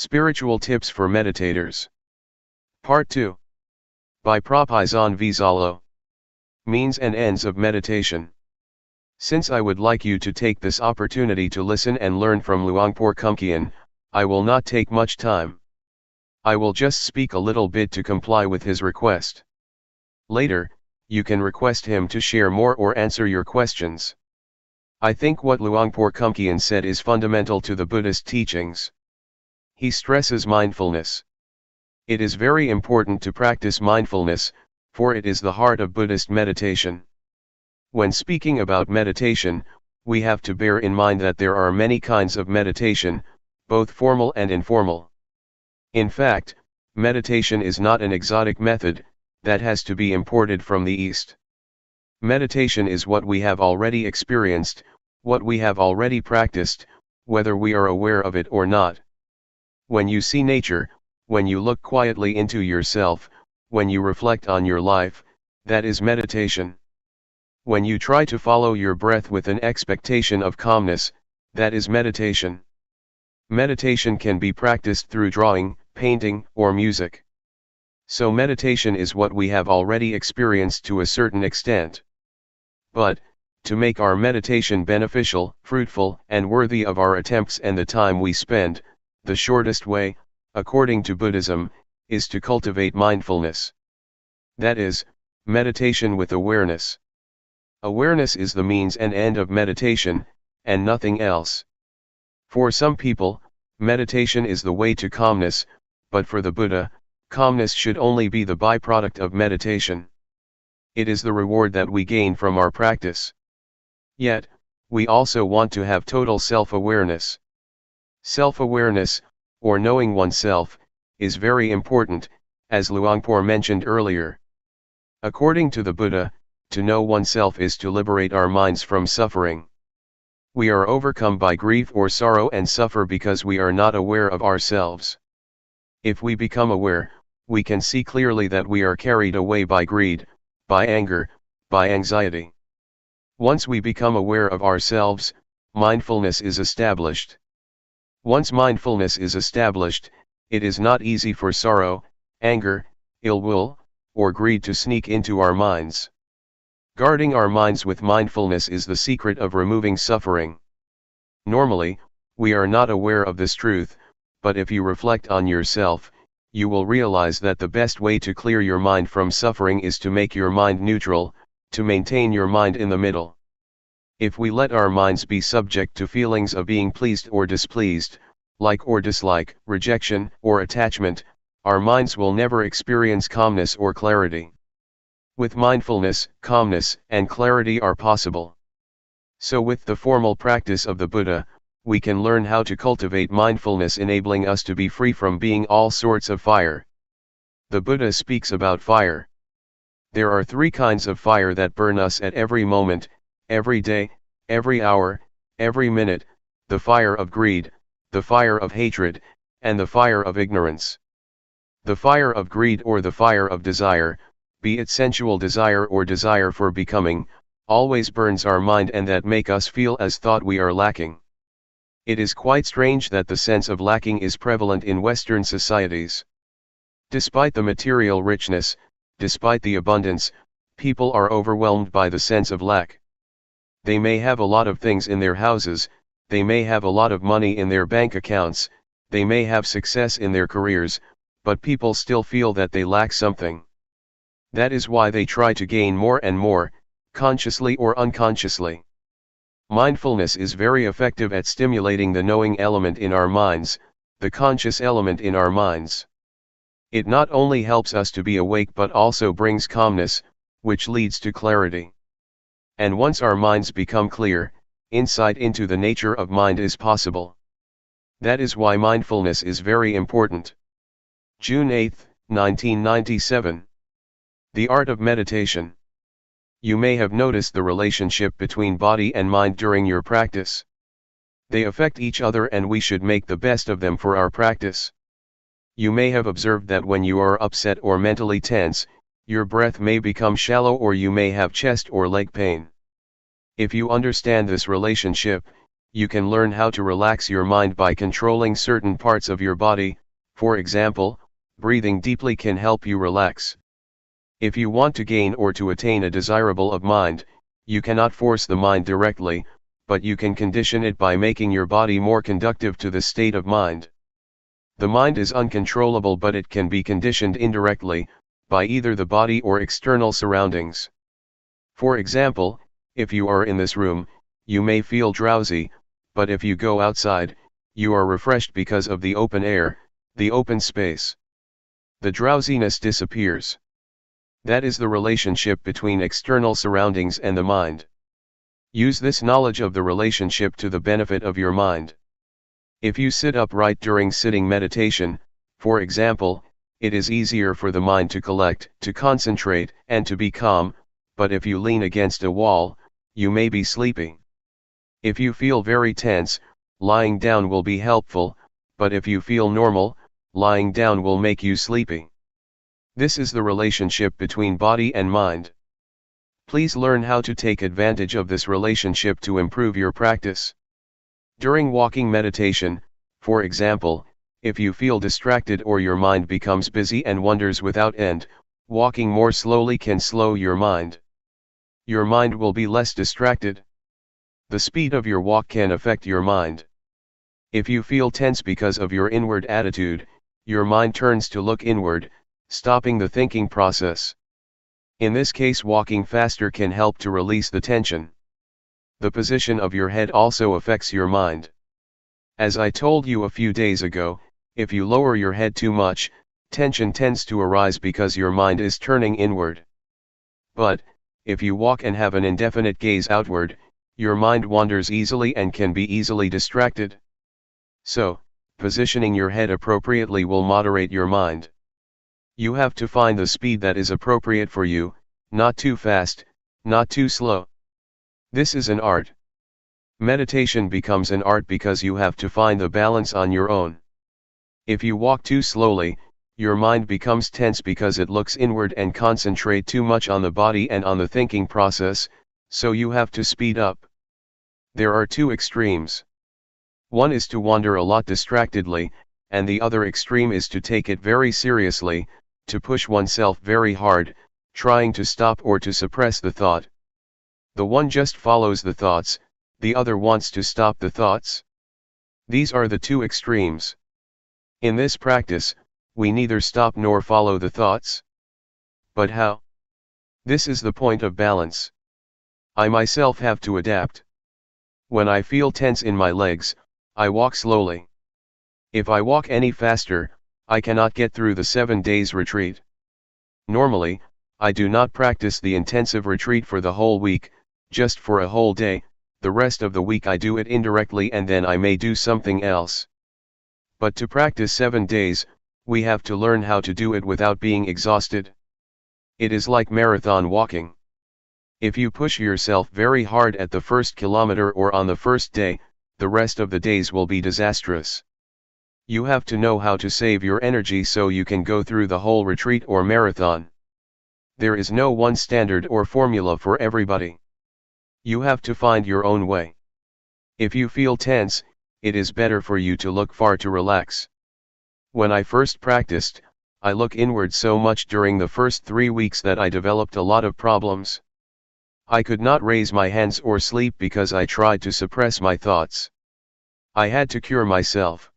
Spiritual Tips for Meditators. Part 2. By Propizan Vizalo. Means and Ends of Meditation. Since I would like you to take this opportunity to listen and learn from Luangpor Teean, I will not take much time. I will just speak a little bit to comply with his request. Later, you can request him to share more or answer your questions. I think what Luangpor Teean said is fundamental to the Buddhist teachings. He stresses mindfulness. It is very important to practice mindfulness, for it is the heart of Buddhist meditation. When speaking about meditation, we have to bear in mind that there are many kinds of meditation, both formal and informal. In fact, meditation is not an exotic method that has to be imported from the East. Meditation is what we have already experienced, what we have already practiced, whether we are aware of it or not. When you see nature, when you look quietly into yourself, when you reflect on your life, that is meditation. When you try to follow your breath with an expectation of calmness, that is meditation. Meditation can be practiced through drawing, painting, or music. So meditation is what we have already experienced to a certain extent. But, to make our meditation beneficial, fruitful, and worthy of our attempts and the time we spend, the shortest way, according to Buddhism, is to cultivate mindfulness. That is, meditation with awareness. Awareness is the means and end of meditation, and nothing else. For some people, meditation is the way to calmness, but for the Buddha, calmness should only be the byproduct of meditation. It is the reward that we gain from our practice. Yet, we also want to have total self-awareness. Self-awareness, or knowing oneself, is very important, as Luangpor mentioned earlier. According to the Buddha, to know oneself is to liberate our minds from suffering. We are overcome by grief or sorrow and suffer because we are not aware of ourselves. If we become aware, we can see clearly that we are carried away by greed, by anger, by anxiety. Once we become aware of ourselves, mindfulness is established. Once mindfulness is established, it is not easy for sorrow, anger, ill will, or greed to sneak into our minds. Guarding our minds with mindfulness is the secret of removing suffering. Normally, we are not aware of this truth, but if you reflect on yourself, you will realize that the best way to clear your mind from suffering is to make your mind neutral, to maintain your mind in the middle. If we let our minds be subject to feelings of being pleased or displeased, like or dislike, rejection or attachment, our minds will never experience calmness or clarity. With mindfulness, calmness and clarity are possible. So with the formal practice of the Buddha, we can learn how to cultivate mindfulness, enabling us to be free from being all sorts of fire. The Buddha speaks about fire. There are three kinds of fire that burn us at every moment, every day, every hour, every minute: the fire of greed, the fire of hatred, and the fire of ignorance. The fire of greed or the fire of desire, be it sensual desire or desire for becoming, always burns our mind and that make us feel as thought we are lacking. It is quite strange that the sense of lacking is prevalent in Western societies. Despite the material richness, despite the abundance, people are overwhelmed by the sense of lack. They may have a lot of things in their houses, they may have a lot of money in their bank accounts, they may have success in their careers, but people still feel that they lack something. That is why they try to gain more and more, consciously or unconsciously. Mindfulness is very effective at stimulating the knowing element in our minds, the conscious element in our minds. It not only helps us to be awake but also brings calmness, which leads to clarity. And once our minds become clear, insight into the nature of mind is possible. That is why mindfulness is very important. June 8, 1997. The Art of Meditation. You may have noticed the relationship between body and mind during your practice. They affect each other and we should make the best of them for our practice. You may have observed that when you are upset or mentally tense, your breath may become shallow or you may have chest or leg pain. If you understand this relationship, you can learn how to relax your mind by controlling certain parts of your body. For example, breathing deeply can help you relax. If you want to gain or to attain a desirable of mind, you cannot force the mind directly, but you can condition it by making your body more conducive to the state of mind. The mind is uncontrollable, but it can be conditioned indirectly, by either the body or external surroundings. For example, if you are in this room, you may feel drowsy, but if you go outside, you are refreshed because of the open air, the open space. The drowsiness disappears. That is the relationship between external surroundings and the mind. Use this knowledge of the relationship to the benefit of your mind. If you sit upright during sitting meditation, for example, it is easier for the mind to collect, to concentrate, and to be calm, but if you lean against a wall, you may be sleepy. If you feel very tense, lying down will be helpful, but if you feel normal, lying down will make you sleepy. This is the relationship between body and mind. Please learn how to take advantage of this relationship to improve your practice. During walking meditation, for example, if you feel distracted or your mind becomes busy and wanders without end, walking more slowly can slow your mind. Your mind will be less distracted. The speed of your walk can affect your mind. If you feel tense because of your inward attitude, your mind turns to look inward, stopping the thinking process. In this case, walking faster can help to release the tension. The position of your head also affects your mind. As I told you a few days ago, if you lower your head too much, tension tends to arise because your mind is turning inward. But, if you walk and have an indefinite gaze outward, your mind wanders easily and can be easily distracted. So, positioning your head appropriately will moderate your mind. You have to find the speed that is appropriate for you, not too fast, not too slow. This is an art. Meditation becomes an art because you have to find the balance on your own. If you walk too slowly, your mind becomes tense because it looks inward and concentrate too much on the body and on the thinking process, so you have to speed up. There are two extremes. One is to wander a lot distractedly, and the other extreme is to take it very seriously, to push oneself very hard, trying to stop or to suppress the thought. The one just follows the thoughts, the other wants to stop the thoughts. These are the two extremes. In this practice, we neither stop nor follow the thoughts. But how? This is the point of balance. I myself have to adapt. When I feel tense in my legs, I walk slowly. If I walk any faster, I cannot get through the 7 days retreat. Normally, I do not practice the intensive retreat for the whole week, just for a whole day. The rest of the week I do it indirectly and then I may do something else. But to practice 7 days, we have to learn how to do it without being exhausted. It is like marathon walking. If you push yourself very hard at the first kilometer or on the first day, the rest of the days will be disastrous. You have to know how to save your energy so you can go through the whole retreat or marathon. There is no one standard or formula for everybody. You have to find your own way. If you feel tense, it is better for you to look far to relax. When I first practiced, I look inward so much during the first 3 weeks that I developed a lot of problems. I could not raise my hands or sleep because I tried to suppress my thoughts. I had to cure myself.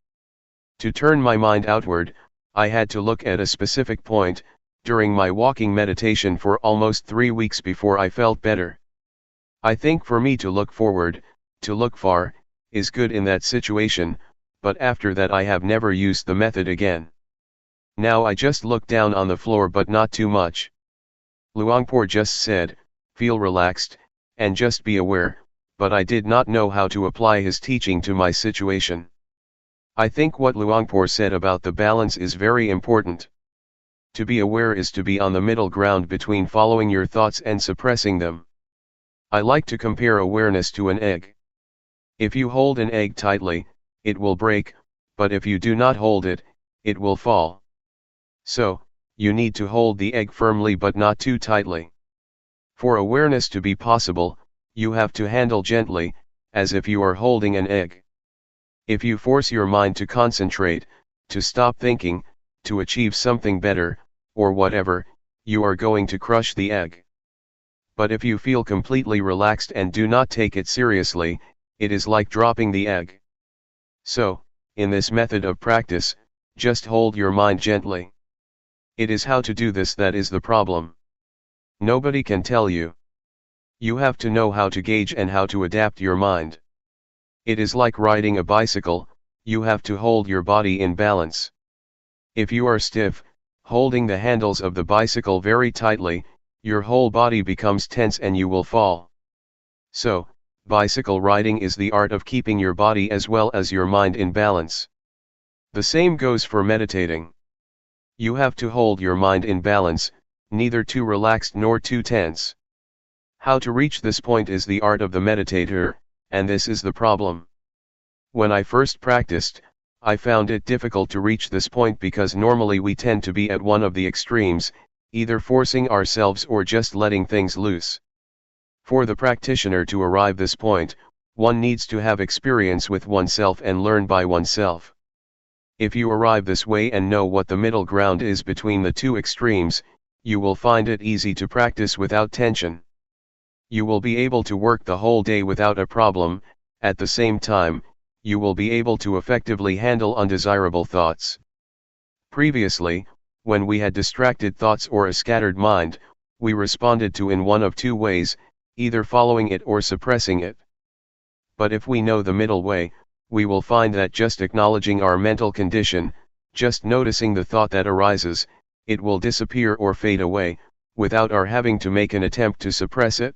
To turn my mind outward, I had to look at a specific point, during my walking meditation for almost 3 weeks before I felt better. I think for me to look forward, to look far, is good in that situation, but after that I have never used the method again. Now I just look down on the floor but not too much. Luangpor just said, feel relaxed, and just be aware, but I did not know how to apply his teaching to my situation. I think what Luangpor said about the balance is very important. To be aware is to be on the middle ground between following your thoughts and suppressing them. I like to compare awareness to an egg. If you hold an egg tightly, it will break, but if you do not hold it, it will fall. So, you need to hold the egg firmly but not too tightly. For awareness to be possible, you have to handle gently, as if you are holding an egg. If you force your mind to concentrate, to stop thinking, to achieve something better, or whatever, you are going to crush the egg. But if you feel completely relaxed and do not take it seriously, it is like dropping the egg. So, in this method of practice, just hold your mind gently. It is how to do this that is the problem. Nobody can tell you. You have to know how to gauge and how to adapt your mind. It is like riding a bicycle, you have to hold your body in balance. If you are stiff, holding the handles of the bicycle very tightly, your whole body becomes tense and you will fall. So, bicycle riding is the art of keeping your body as well as your mind in balance. The same goes for meditating. You have to hold your mind in balance, neither too relaxed nor too tense. How to reach this point is the art of the meditator, and this is the problem. When I first practiced, I found it difficult to reach this point because normally we tend to be at one of the extremes, either forcing ourselves or just letting things loose. For the practitioner to arrive this point, one needs to have experience with oneself and learn by oneself. If you arrive this way and know what the middle ground is between the two extremes, you will find it easy to practice without tension. You will be able to work the whole day without a problem. At the same time, you will be able to effectively handle undesirable thoughts. Previously, when we had distracted thoughts or a scattered mind, we responded to in one of two ways, either following it or suppressing it. But if we know the middle way, we will find that just acknowledging our mental condition, just noticing the thought that arises, it will disappear or fade away, without our having to make an attempt to suppress it.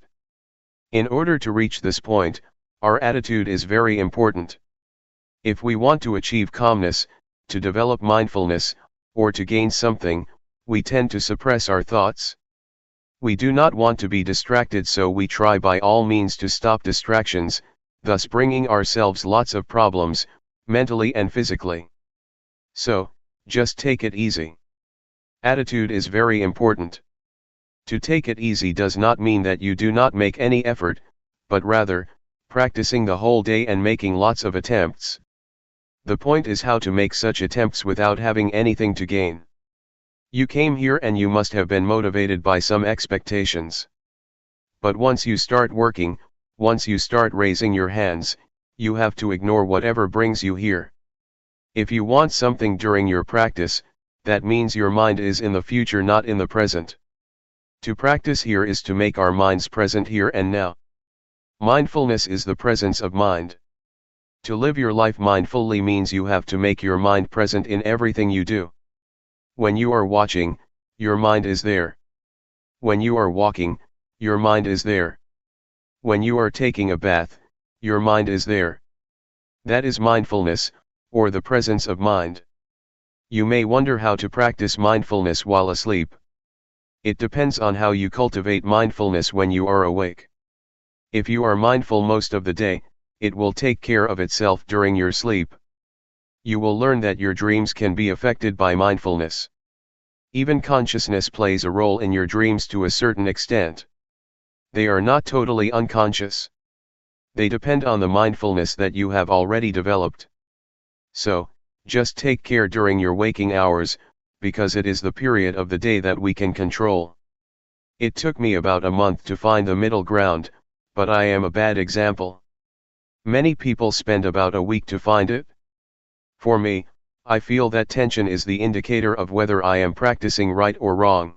In order to reach this point, our attitude is very important. If we want to achieve calmness, to develop mindfulness, or to gain something, we tend to suppress our thoughts. We do not want to be distracted, so we try by all means to stop distractions, thus bringing ourselves lots of problems, mentally and physically. So, just take it easy. Attitude is very important. To take it easy does not mean that you do not make any effort, but rather, practicing the whole day and making lots of attempts. The point is how to make such attempts without having anything to gain. You came here and you must have been motivated by some expectations. But once you start working, once you start raising your hands, you have to ignore whatever brings you here. If you want something during your practice, that means your mind is in the future, not in the present. To practice here is to make our minds present here and now. Mindfulness is the presence of mind. To live your life mindfully means you have to make your mind present in everything you do. When you are watching, your mind is there. When you are walking, your mind is there. When you are taking a bath, your mind is there. That is mindfulness, or the presence of mind. You may wonder how to practice mindfulness while asleep. It depends on how you cultivate mindfulness when you are awake. If you are mindful most of the day, it will take care of itself during your sleep. You will learn that your dreams can be affected by mindfulness. Even consciousness plays a role in your dreams to a certain extent. They are not totally unconscious. They depend on the mindfulness that you have already developed. So, just take care during your waking hours, because it is the period of the day that we can control. It took me about a month to find the middle ground, but I am a bad example. Many people spend about a week to find it. For me, I feel that tension is the indicator of whether I am practicing right or wrong.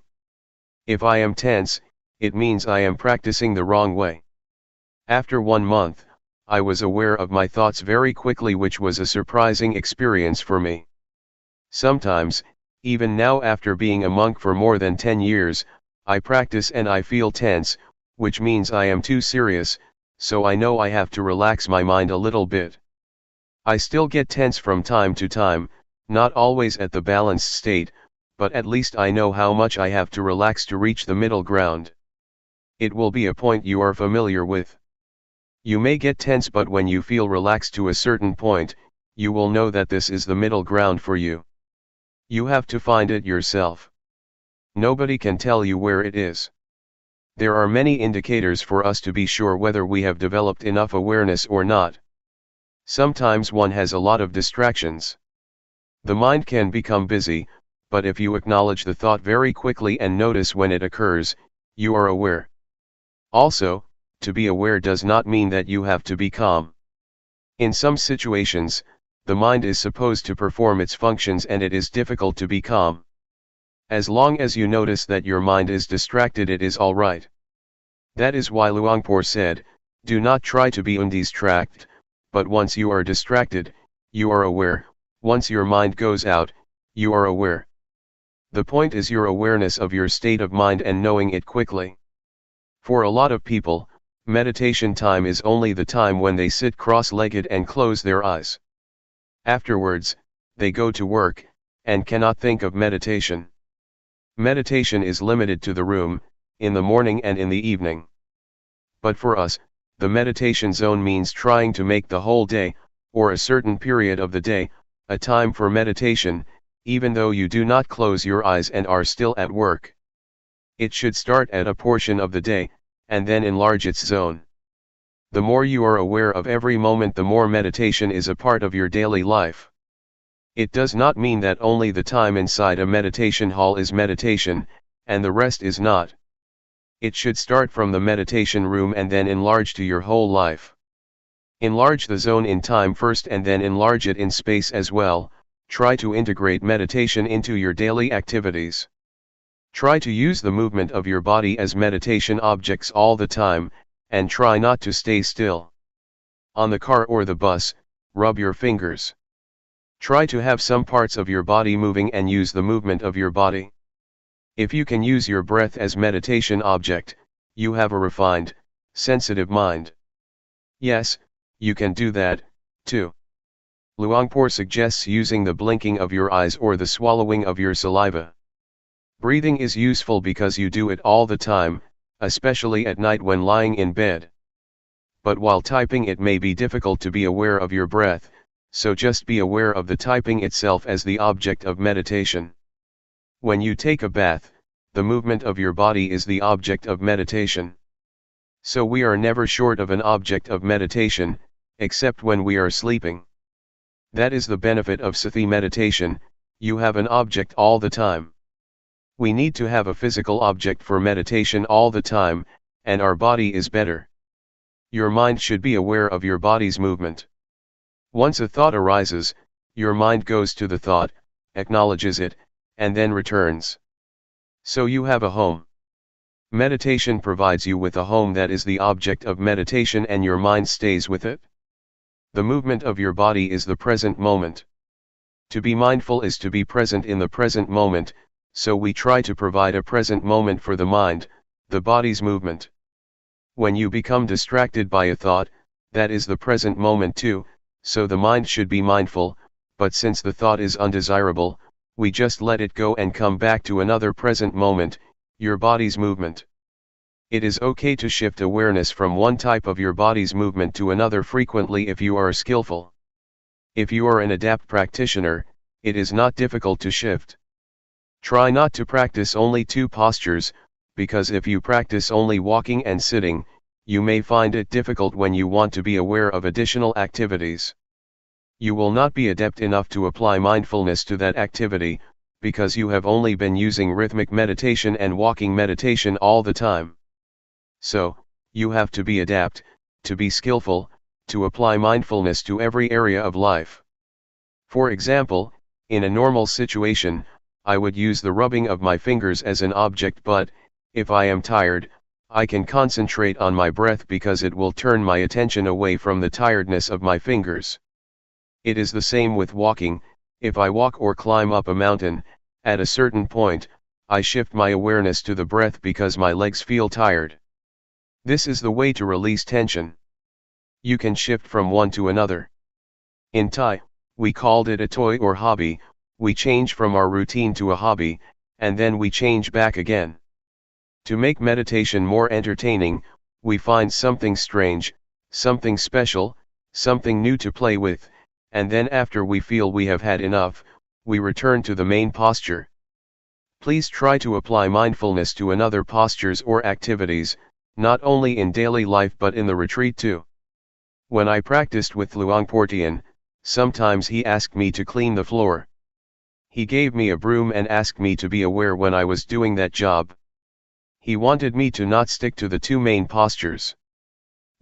If I am tense, it means I am practicing the wrong way. After 1 month, I was aware of my thoughts very quickly, which was a surprising experience for me. Sometimes, even now after being a monk for more than 10 years, I practice and I feel tense, which means I am too serious, so I know I have to relax my mind a little bit. I still get tense from time to time, not always at the balanced state, but at least I know how much I have to relax to reach the middle ground. It will be a point you are familiar with. You may get tense, but when you feel relaxed to a certain point, you will know that this is the middle ground for you. You have to find it yourself. Nobody can tell you where it is. There are many indicators for us to be sure whether we have developed enough awareness or not. Sometimes one has a lot of distractions. The mind can become busy, but if you acknowledge the thought very quickly and notice when it occurs, you are aware. Also, to be aware does not mean that you have to be calm. In some situations, the mind is supposed to perform its functions and it is difficult to be calm. As long as you notice that your mind is distracted, it is all right. That is why Luangpor said, do not try to be undistracted, but once you are distracted, you are aware. Once your mind goes out, you are aware. The point is your awareness of your state of mind and knowing it quickly. For a lot of people, meditation time is only the time when they sit cross-legged and close their eyes. Afterwards, they go to work, and cannot think of meditation. Meditation is limited to the room, in the morning and in the evening. But for us, the meditation zone means trying to make the whole day, or a certain period of the day, a time for meditation, even though you do not close your eyes and are still at work. It should start at a portion of the day, and then enlarge its zone. The more you are aware of every moment, the more meditation is a part of your daily life. It does not mean that only the time inside a meditation hall is meditation, and the rest is not. It should start from the meditation room and then enlarge to your whole life. Enlarge the zone in time first and then enlarge it in space as well. Try to integrate meditation into your daily activities. Try to use the movement of your body as meditation objects all the time, and try not to stay still. On the car or the bus, rub your fingers. Try to have some parts of your body moving and use the movement of your body. If you can use your breath as meditation object, you have a refined, sensitive mind. Yes, you can do that, too. Luangpor suggests using the blinking of your eyes or the swallowing of your saliva. Breathing is useful because you do it all the time, especially at night when lying in bed. But while typing, it may be difficult to be aware of your breath, so just be aware of the typing itself as the object of meditation. When you take a bath, the movement of your body is the object of meditation. So we are never short of an object of meditation, except when we are sleeping. That is the benefit of Sati meditation, you have an object all the time. We need to have a physical object for meditation all the time, and our body is better. Your mind should be aware of your body's movement. Once a thought arises, your mind goes to the thought, acknowledges it, and then returns. So you have a home. Meditation provides you with a home that is the object of meditation and your mind stays with it. The movement of your body is the present moment. To be mindful is to be present in the present moment, so we try to provide a present moment for the mind, the body's movement. When you become distracted by a thought, that is the present moment too, so the mind should be mindful, but since the thought is undesirable, we just let it go and come back to another present moment, your body's movement. It is okay to shift awareness from one type of your body's movement to another frequently if you are skillful. If you are an adept practitioner, it is not difficult to shift. Try not to practice only two postures, because if you practice only walking and sitting, you may find it difficult when you want to be aware of additional activities. You will not be adept enough to apply mindfulness to that activity, because you have only been using rhythmic meditation and walking meditation all the time. So, you have to be adept, to be skillful, to apply mindfulness to every area of life. For example, in a normal situation, I would use the rubbing of my fingers as an object, but, if I am tired, I can concentrate on my breath because it will turn my attention away from the tiredness of my fingers. It is the same with walking. If I walk or climb up a mountain, at a certain point, I shift my awareness to the breath because my legs feel tired. This is the way to release tension. You can shift from one to another. In Thai, we called it a toy or hobby. We change from our routine to a hobby, and then we change back again. To make meditation more entertaining, we find something strange, something special, something new to play with, and then after we feel we have had enough, we return to the main posture. Please try to apply mindfulness to another postures or activities, not only in daily life but in the retreat too. When I practiced with Luangpor Teean, sometimes he asked me to clean the floor. He gave me a broom and asked me to be aware when I was doing that job. He wanted me to not stick to the two main postures.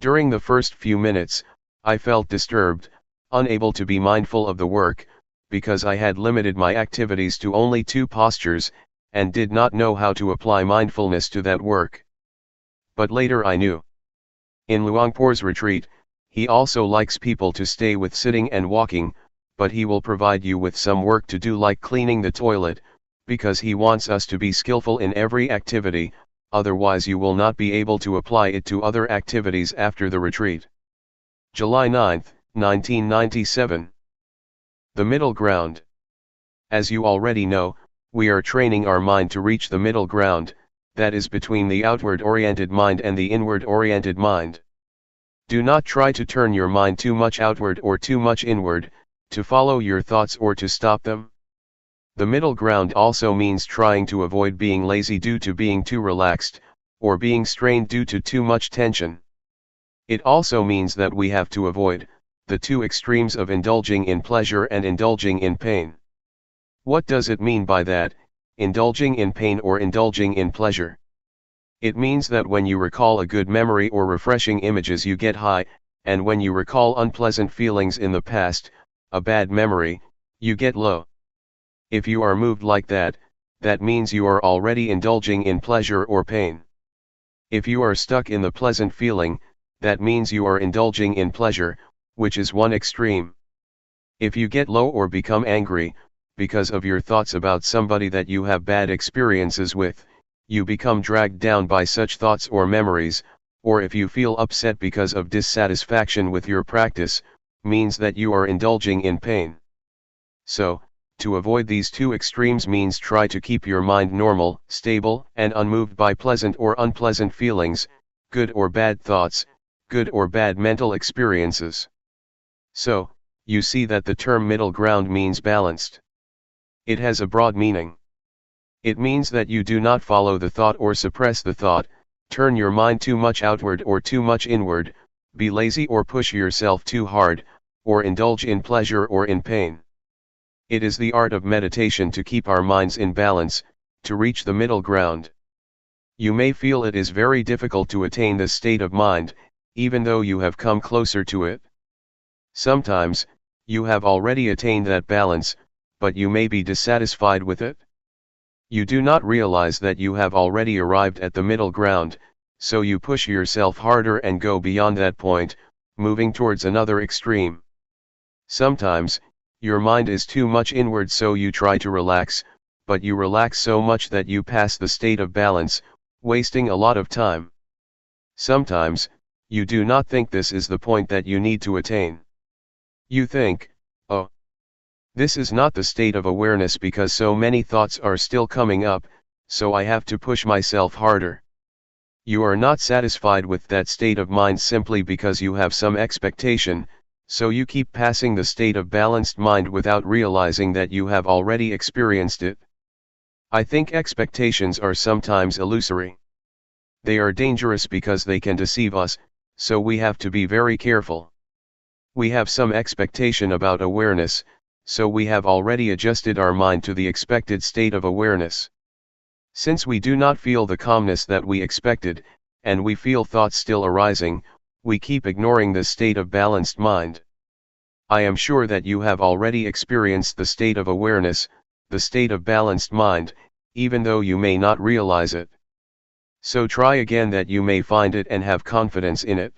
During the first few minutes, I felt disturbed, unable to be mindful of the work, because I had limited my activities to only two postures, and did not know how to apply mindfulness to that work. But later I knew. In Luangpor's retreat, he also likes people to stay with sitting and walking, but he will provide you with some work to do like cleaning the toilet, because he wants us to be skillful in every activity, otherwise you will not be able to apply it to other activities after the retreat. July 9, 1997. The middle ground. As you already know, we are training our mind to reach the middle ground, that is between the outward-oriented mind and the inward-oriented mind. Do not try to turn your mind too much outward or too much inward, to follow your thoughts or to stop them. The middle ground also means trying to avoid being lazy due to being too relaxed, or being strained due to too much tension. It also means that we have to avoid the two extremes of indulging in pleasure and indulging in pain. What does it mean by that, indulging in pain or indulging in pleasure? It means that when you recall a good memory or refreshing images you get high, and when you recall unpleasant feelings in the past, a bad memory, you get low. If you are moved like that, that means you are already indulging in pleasure or pain. If you are stuck in the pleasant feeling, that means you are indulging in pleasure, which is one extreme. If you get low or become angry, because of your thoughts about somebody that you have bad experiences with, you become dragged down by such thoughts or memories, or if you feel upset because of dissatisfaction with your practice, means that you are indulging in pain. So, to avoid these two extremes means try to keep your mind normal, stable, and unmoved by pleasant or unpleasant feelings, good or bad thoughts, good or bad mental experiences. So, you see that the term middle ground means balanced. It has a broad meaning. It means that you do not follow the thought or suppress the thought, turn your mind too much outward or too much inward, be lazy or push yourself too hard, or indulge in pleasure or in pain. It is the art of meditation to keep our minds in balance, to reach the middle ground. You may feel it is very difficult to attain this state of mind, even though you have come closer to it. Sometimes, you have already attained that balance, but you may be dissatisfied with it. You do not realize that you have already arrived at the middle ground, so you push yourself harder and go beyond that point, moving towards another extreme. Sometimes, your mind is too much inward so you try to relax, but you relax so much that you pass the state of balance, wasting a lot of time. Sometimes, you do not think this is the point that you need to attain. You think, oh, this is not the state of awareness because so many thoughts are still coming up, so I have to push myself harder. You are not satisfied with that state of mind simply because you have some expectation, so you keep passing the state of balanced mind without realizing that you have already experienced it. I think expectations are sometimes illusory. They are dangerous because they can deceive us, so we have to be very careful. We have some expectation about awareness, so we have already adjusted our mind to the expected state of awareness. Since we do not feel the calmness that we expected, and we feel thoughts still arising, we keep ignoring this state of balanced mind. I am sure that you have already experienced the state of awareness, the state of balanced mind, even though you may not realize it. So try again that you may find it and have confidence in it.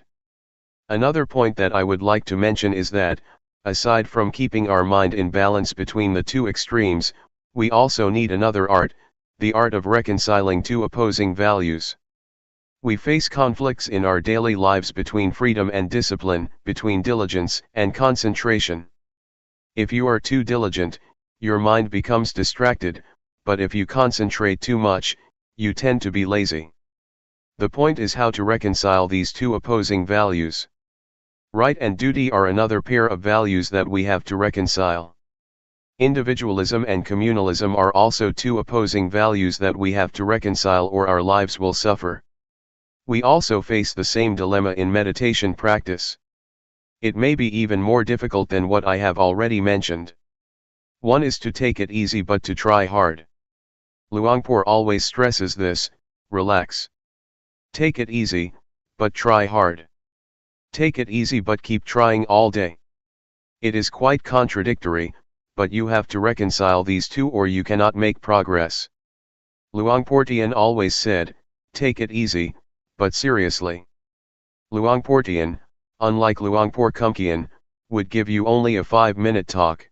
Another point that I would like to mention is that, aside from keeping our mind in balance between the two extremes, we also need another art, the art of reconciling two opposing values. We face conflicts in our daily lives between freedom and discipline, between diligence and concentration. If you are too diligent, your mind becomes distracted, but if you concentrate too much, you tend to be lazy. The point is how to reconcile these two opposing values. Right and duty are another pair of values that we have to reconcile. Individualism and communalism are also two opposing values that we have to reconcile or our lives will suffer. We also face the same dilemma in meditation practice. It may be even more difficult than what I have already mentioned. One is to take it easy but to try hard. Luangpor always stresses this: relax. Take it easy, but try hard. Take it easy but keep trying all day. It is quite contradictory, but you have to reconcile these two or you cannot make progress. Luangpor Teean always said, take it easy, but seriously. Luangpor Teean, unlike Luangpor Teean, would give you only a 5-minute talk.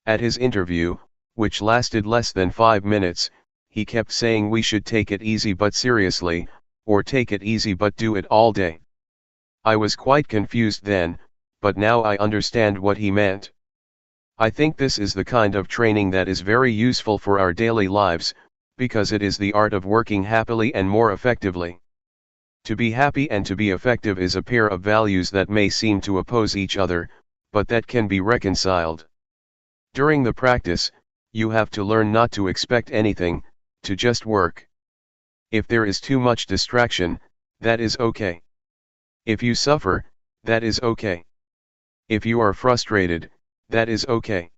At his interview, which lasted less than 5 minutes, he kept saying we should take it easy but seriously, or take it easy but do it all day. I was quite confused then, but now I understand what he meant. I think this is the kind of training that is very useful for our daily lives, because it is the art of working happily and more effectively. To be happy and to be effective is a pair of values that may seem to oppose each other, but that can be reconciled. During the practice, you have to learn not to expect anything, to just work. If there is too much distraction, that is okay. If you suffer, that is okay. If you are frustrated, that is okay.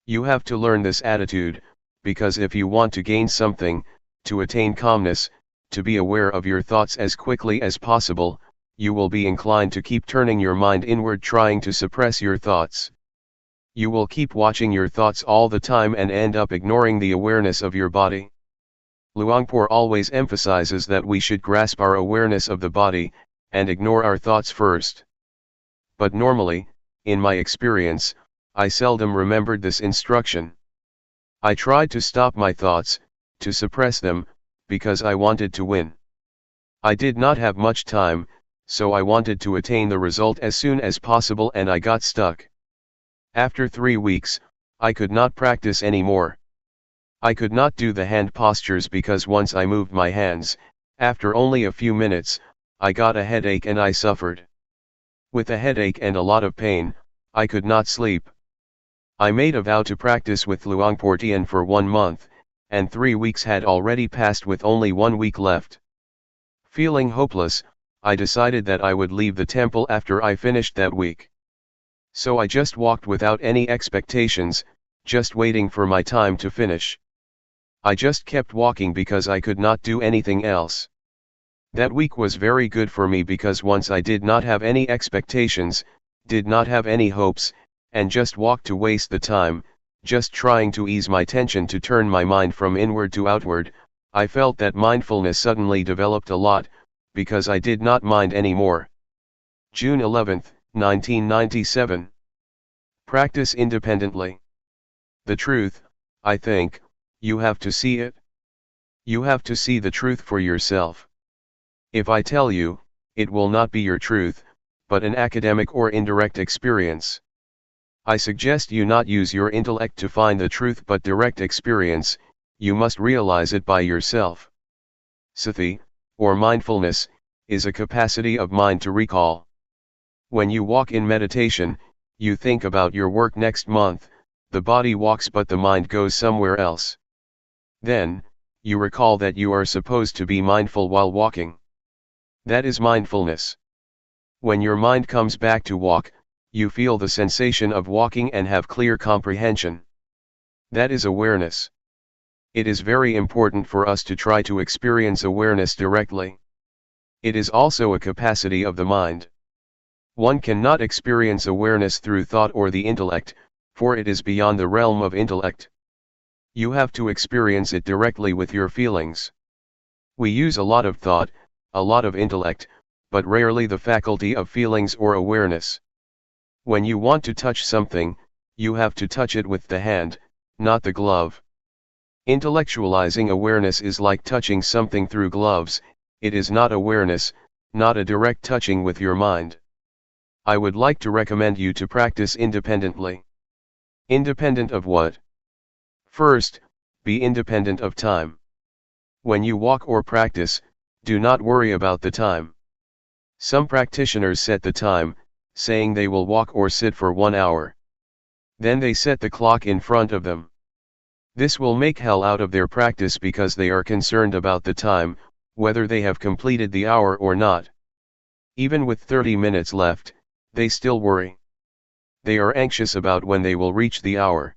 You have to learn this attitude, because if you want to gain something, to attain calmness, to be aware of your thoughts as quickly as possible, you will be inclined to keep turning your mind inward trying to suppress your thoughts. You will keep watching your thoughts all the time and end up ignoring the awareness of your body. Luangpor always emphasizes that we should grasp our awareness of the body, and ignore our thoughts first. But normally, in my experience, I seldom remembered this instruction. I tried to stop my thoughts, to suppress them, because I wanted to win. I did not have much time, so I wanted to attain the result as soon as possible and I got stuck. After 3 weeks, I could not practice anymore. I could not do the hand postures because once I moved my hands, after only a few minutes, I got a headache and I suffered. With a headache and a lot of pain, I could not sleep. I made a vow to practice with Luangpor Teean for 1 month, and 3 weeks had already passed with only 1 week left. Feeling hopeless, I decided that I would leave the temple after I finished that week. So I just walked without any expectations, just waiting for my time to finish. I just kept walking because I could not do anything else. That week was very good for me because once I did not have any expectations, did not have any hopes, and just walked to waste the time, just trying to ease my tension to turn my mind from inward to outward, I felt that mindfulness suddenly developed a lot, because I did not mind anymore. June 11, 1997. Practice independently. The truth, I think, you have to see it. You have to see the truth for yourself. If I tell you, it will not be your truth, but an academic or indirect experience. I suggest you not use your intellect to find the truth but direct experience, you must realize it by yourself. Sati, or mindfulness, is a capacity of mind to recall. When you walk in meditation, you think about your work next month, the body walks but the mind goes somewhere else. Then, you recall that you are supposed to be mindful while walking. That is mindfulness. When your mind comes back to walk, you feel the sensation of walking and have clear comprehension. That is awareness. It is very important for us to try to experience awareness directly. It is also a capacity of the mind. One cannot experience awareness through thought or the intellect, for it is beyond the realm of intellect. You have to experience it directly with your feelings. We use a lot of thought, a lot of intellect, but rarely the faculty of feelings or awareness. When you want to touch something, you have to touch it with the hand, not the glove. Intellectualizing awareness is like touching something through gloves, it is not awareness, not a direct touching with your mind. I would like to recommend you to practice independently. Independent of what? First, be independent of time. When you walk or practice, do not worry about the time. Some practitioners set the time, saying they will walk or sit for 1 hour. Then they set the clock in front of them. This will make hell out of their practice because they are concerned about the time, whether they have completed the hour or not. Even with 30 minutes left, they still worry. They are anxious about when they will reach the hour.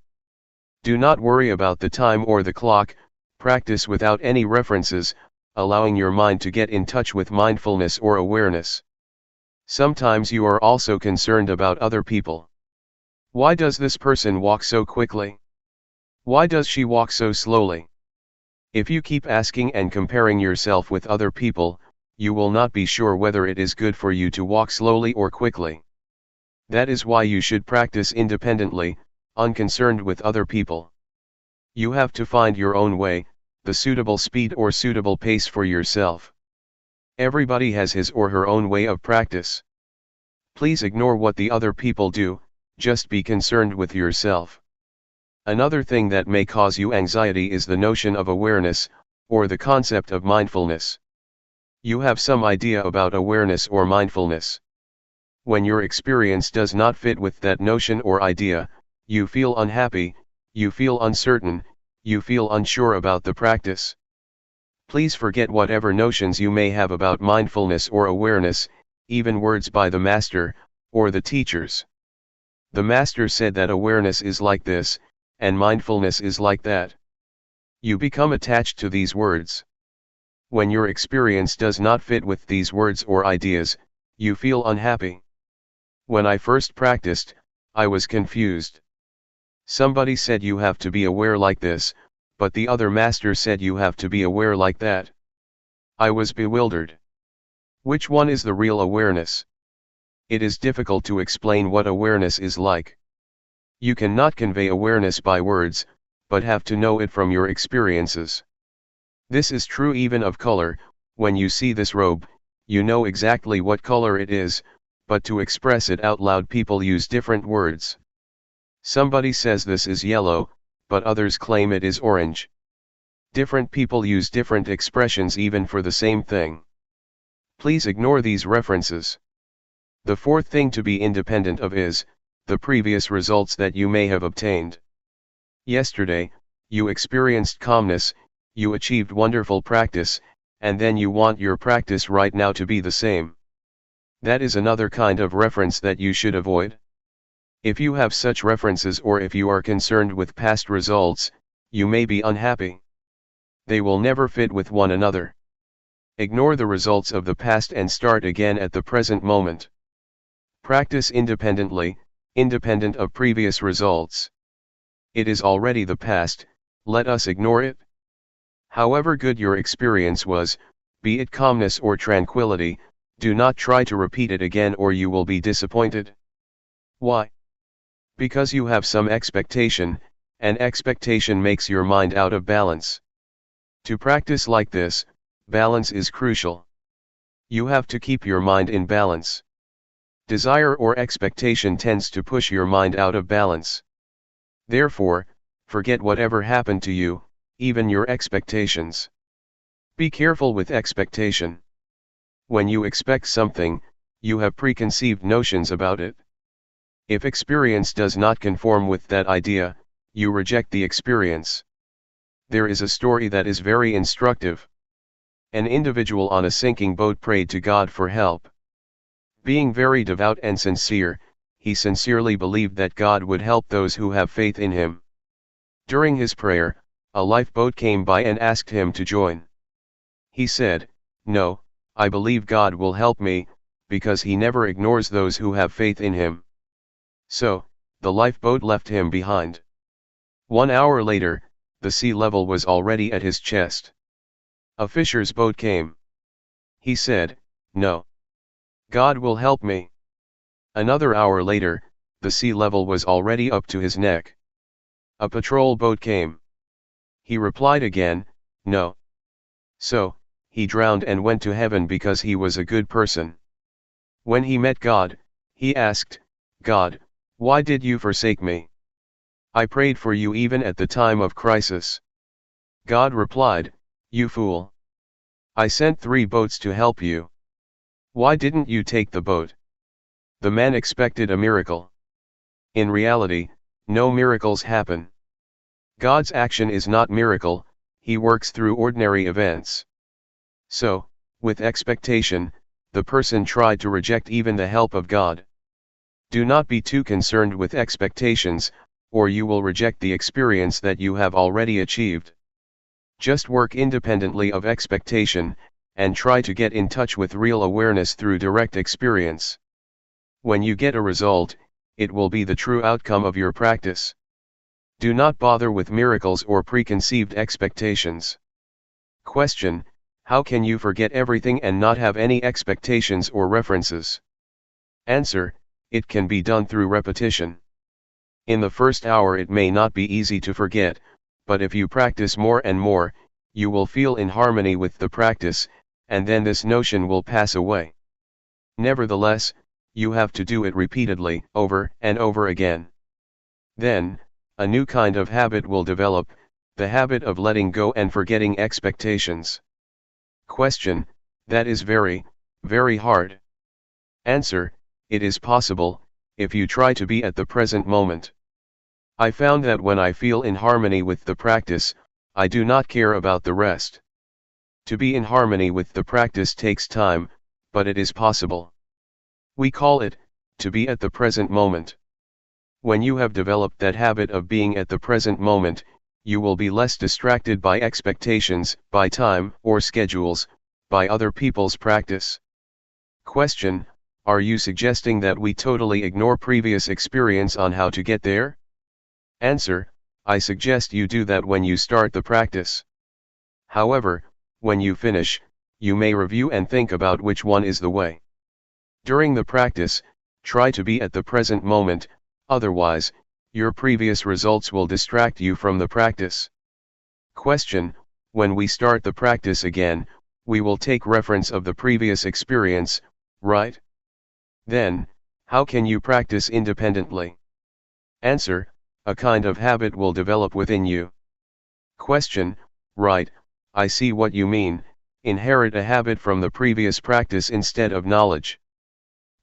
Do not worry about the time or the clock, practice without any references, allowing your mind to get in touch with mindfulness or awareness. Sometimes you are also concerned about other people. Why does this person walk so quickly? Why does she walk so slowly? If you keep asking and comparing yourself with other people, you will not be sure whether it is good for you to walk slowly or quickly. That is why you should practice independently, unconcerned with other people. You have to find your own way, the suitable speed or suitable pace for yourself. Everybody has his or her own way of practice. Please ignore what the other people do, just be concerned with yourself. Another thing that may cause you anxiety is the notion of awareness, or the concept of mindfulness. You have some idea about awareness or mindfulness. When your experience does not fit with that notion or idea, you feel unhappy, you feel uncertain, you feel unsure about the practice. Please forget whatever notions you may have about mindfulness or awareness, even words by the master, or the teachers. The master said that awareness is like this, and mindfulness is like that. You become attached to these words. When your experience does not fit with these words or ideas, you feel unhappy. When I first practiced, I was confused. Somebody said you have to be aware like this, but the other master said you have to be aware like that. I was bewildered. Which one is the real awareness? It is difficult to explain what awareness is like. You cannot convey awareness by words, but have to know it from your experiences. This is true even of color. When you see this robe, you know exactly what color it is, but to express it out loud people use different words. Somebody says this is yellow, but others claim it is orange. Different people use different expressions even for the same thing. Please ignore these references. The fourth thing to be independent of is the previous results that you may have obtained. Yesterday, you experienced calmness, you achieved wonderful practice, and then you want your practice right now to be the same. That is another kind of reference that you should avoid. If you have such references or if you are concerned with past results, you may be unhappy. They will never fit with one another. Ignore the results of the past and start again at the present moment. Practice independently, independent of previous results. It is already the past, let us ignore it. However good your experience was, be it calmness or tranquility, do not try to repeat it again or you will be disappointed. Why? Because you have some expectation, and expectation makes your mind out of balance. To practice like this, balance is crucial. You have to keep your mind in balance. Desire or expectation tends to push your mind out of balance. Therefore, forget whatever happened to you, even your expectations. Be careful with expectation. When you expect something, you have preconceived notions about it. If experience does not conform with that idea, you reject the experience. There is a story that is very instructive. An individual on a sinking boat prayed to God for help. Being very devout and sincere, he sincerely believed that God would help those who have faith in him. During his prayer, a lifeboat came by and asked him to join. He said, "No, I believe God will help me, because he never ignores those who have faith in him." So, the lifeboat left him behind. 1 hour later, the sea level was already at his chest. A fisher's boat came. He said, "No. God will help me." Another hour later, the sea level was already up to his neck. A patrol boat came. He replied again, "No." So, he drowned and went to heaven because he was a good person. When he met God, he asked, "God, why did you forsake me? I prayed for you even at the time of crisis." God replied, "You fool. I sent 3 boats to help you. Why didn't you take the boat?" The man expected a miracle. In reality, No miracles happen. God's action is not miracle, He works through ordinary events. So, with expectation, the person tried to reject even the help of God. Do not be too concerned with expectations, or you will reject the experience that you have already achieved. Just work independently of expectation, and try to get in touch with real awareness through direct experience. When you get a result, it will be the true outcome of your practice. Do not bother with miracles or preconceived expectations. Question: how can you forget everything and not have any expectations or references? Answer: it can be done through repetition. In the first hour it may not be easy to forget, but if you practice more and more, you will feel in harmony with the practice, and then this notion will pass away. Nevertheless, you have to do it repeatedly, over and over again. Then, a new kind of habit will develop, the habit of letting go and forgetting expectations. Question: that is very, very hard. Answer: it is possible, if you try to be at the present moment. I found that when I feel in harmony with the practice, I do not care about the rest. To be in harmony with the practice takes time, but it is possible. We call it, to be at the present moment. When you have developed that habit of being at the present moment, you will be less distracted by expectations, by time or schedules, by other people's practice. Question: are you suggesting that we totally ignore previous experience on how to get there? Answer: I suggest you do that when you start the practice. However, when you finish, you may review and think about which one is the way. During the practice, try to be at the present moment, otherwise, your previous results will distract you from the practice. Question: when we start the practice again, we will take reference of the previous experience, right? Then, how can you practice independently? Answer: a kind of habit will develop within you. Question: right, I see what you mean, inherit a habit from the previous practice instead of knowledge.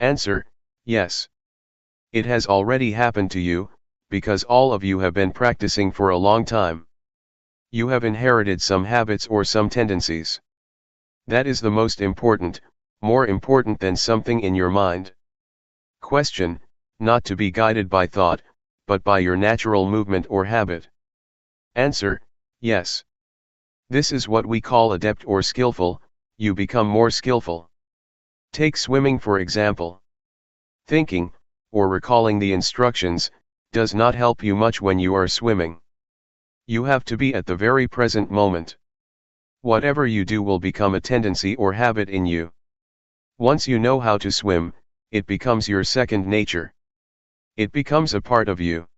Answer: yes. It has already happened to you, because all of you have been practicing for a long time. You have inherited some habits or some tendencies. That is the most important, more important than something in your mind. Question: not to be guided by thought, but by your natural movement or habit. Answer: yes. This is what we call adept or skillful. You become more skillful. Take swimming for example. Thinking, or recalling the instructions, does not help you much when you are swimming. You have to be at the very present moment. Whatever you do will become a tendency or habit in you. Once you know how to swim, it becomes your second nature. It becomes a part of you.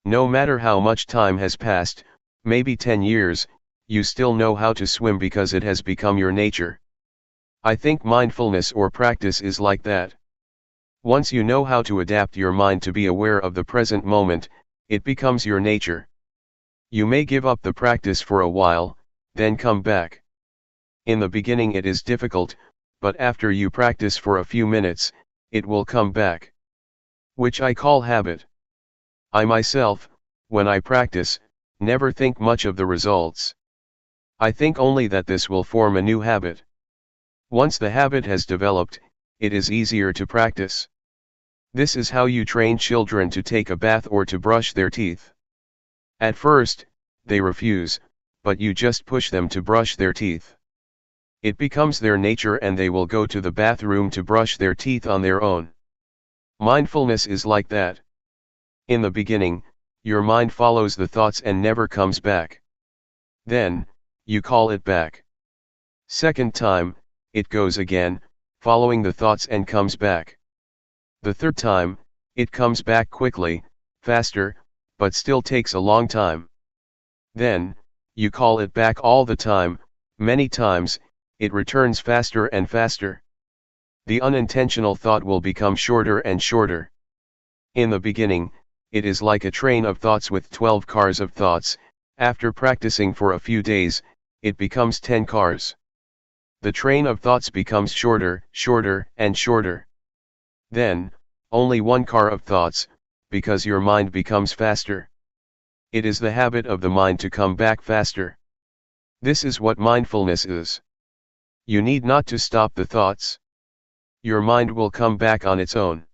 No matter how much time has passed, maybe 10 years, you still know how to swim because it has become your nature. I think mindfulness or practice is like that. Once you know how to adapt your mind to be aware of the present moment, it becomes your nature. You may give up the practice for a while, then come back. In the beginning it is difficult, but after you practice for a few minutes, it will come back. Which I call habit. I myself, when I practice, never think much of the results. I think only that this will form a new habit. Once the habit has developed, it is easier to practice. This is how you train children to take a bath or to brush their teeth. At first, they refuse, but you just push them to brush their teeth. It becomes their nature and they will go to the bathroom to brush their teeth on their own. Mindfulness is like that. In the beginning, your mind follows the thoughts and never comes back. Then, you call it back. Second time, it goes again, following the thoughts and comes back. The third time, it comes back quickly, faster, but still takes a long time. Then, you call it back all the time, many times, it returns faster and faster. The unintentional thought will become shorter and shorter. In the beginning, it is like a train of thoughts with 12 cars of thoughts. After practicing for a few days, it becomes 10 cars. The train of thoughts becomes shorter, shorter, and shorter. Then, only one car of thoughts, because your mind becomes faster. It is the habit of the mind to come back faster. This is what mindfulness is. You need not to stop the thoughts. Your mind will come back on its own.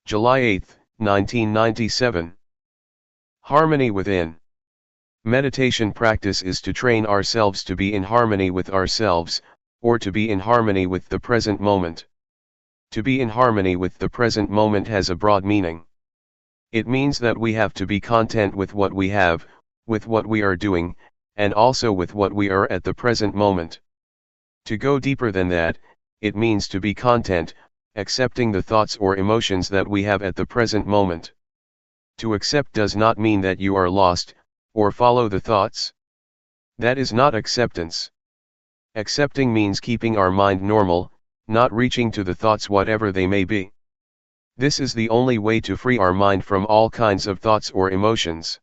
July 8, 1997. Harmony within. Meditation practice is to train ourselves to be in harmony with ourselves, or to be in harmony with the present moment. To be in harmony with the present moment has a broad meaning. It means that we have to be content with what we have, with what we are doing, and also with what we are at the present moment. To go deeper than that, it means to be content, accepting the thoughts or emotions that we have at the present moment. To accept does not mean that you are lost, or follow the thoughts. That is not acceptance. Accepting means keeping our mind normal, not reaching to the thoughts whatever they may be. This is the only way to free our mind from all kinds of thoughts or emotions.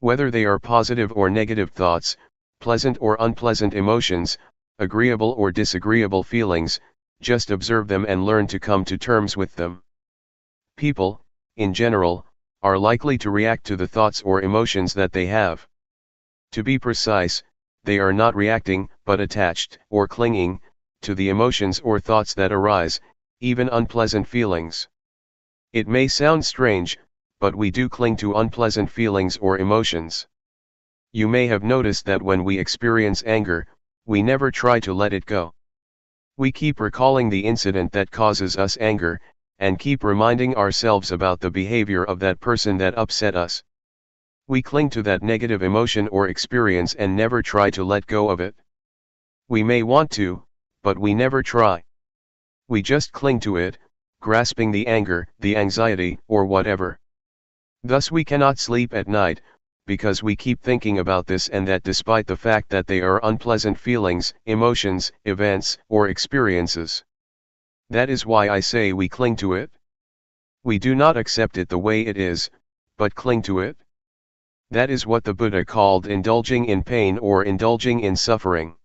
Whether they are positive or negative thoughts, pleasant or unpleasant emotions, agreeable or disagreeable feelings, just observe them and learn to come to terms with them. People, in general, are likely to react to the thoughts or emotions that they have. To be precise, they are not reacting, but attached, or clinging, to the emotions or thoughts that arise, even unpleasant feelings. It may sound strange, but we do cling to unpleasant feelings or emotions. You may have noticed that when we experience anger, we never try to let it go. We keep recalling the incident that causes us anger, and keep reminding ourselves about the behavior of that person that upset us. We cling to that negative emotion or experience and never try to let go of it. We may want to, but we never try. We just cling to it, grasping the anger, the anxiety, or whatever. Thus we cannot sleep at night, because we keep thinking about this and that despite the fact that they are unpleasant feelings, emotions, events, or experiences. That is why I say we cling to it. We do not accept it the way it is, but cling to it. That is what the Buddha called indulging in pain or indulging in suffering.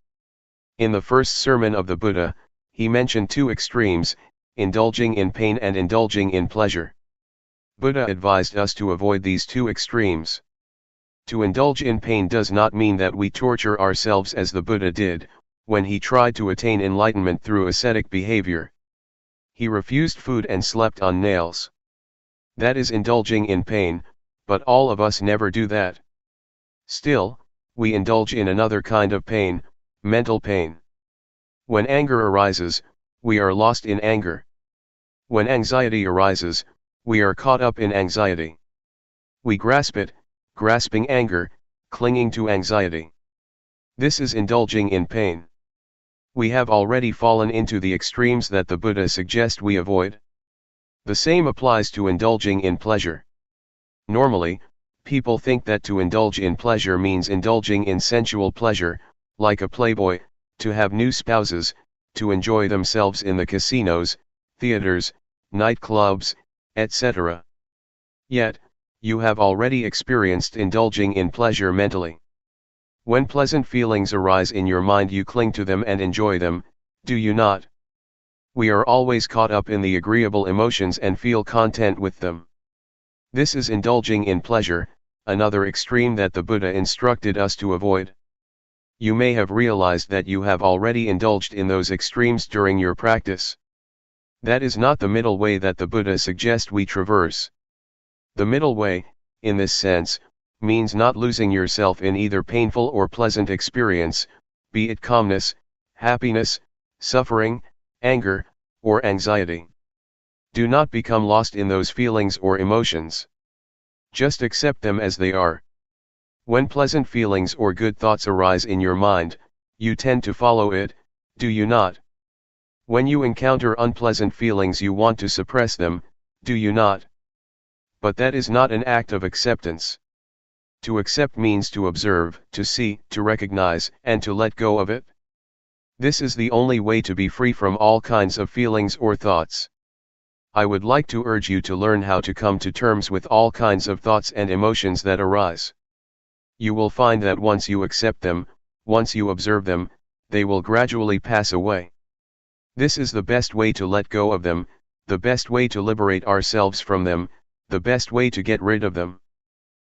In the first sermon of the Buddha, he mentioned two extremes, indulging in pain and indulging in pleasure. Buddha advised us to avoid these two extremes. To indulge in pain does not mean that we torture ourselves as the Buddha did, when he tried to attain enlightenment through ascetic behavior. He refused food and slept on nails. That is indulging in pain, but all of us never do that. Still, we indulge in another kind of pain, mental pain. When anger arises, we are lost in anger. When anxiety arises, we are caught up in anxiety. We grasp it, grasping anger, clinging to anxiety. This is indulging in pain. We have already fallen into the extremes that the Buddha suggests we avoid. The same applies to indulging in pleasure. Normally, people think that to indulge in pleasure means indulging in sensual pleasure, like a playboy, to have new spouses, to enjoy themselves in the casinos, theaters, nightclubs, etc. Yet, you have already experienced indulging in pleasure mentally. When pleasant feelings arise in your mind, you cling to them and enjoy them, do you not? We are always caught up in the agreeable emotions and feel content with them. This is indulging in pleasure, another extreme that the Buddha instructed us to avoid. You may have realized that you have already indulged in those extremes during your practice. That is not the middle way that the Buddha suggests we traverse. The middle way, in this sense, means not losing yourself in either painful or pleasant experience, be it calmness, happiness, suffering, anger, or anxiety. Do not become lost in those feelings or emotions. Just accept them as they are. When pleasant feelings or good thoughts arise in your mind, you tend to follow it, do you not? When you encounter unpleasant feelings, you want to suppress them, do you not? But that is not an act of acceptance. To accept means to observe, to see, to recognize, and to let go of it. This is the only way to be free from all kinds of feelings or thoughts. I would like to urge you to learn how to come to terms with all kinds of thoughts and emotions that arise. You will find that once you accept them, once you observe them, they will gradually pass away. This is the best way to let go of them, the best way to liberate ourselves from them, the best way to get rid of them.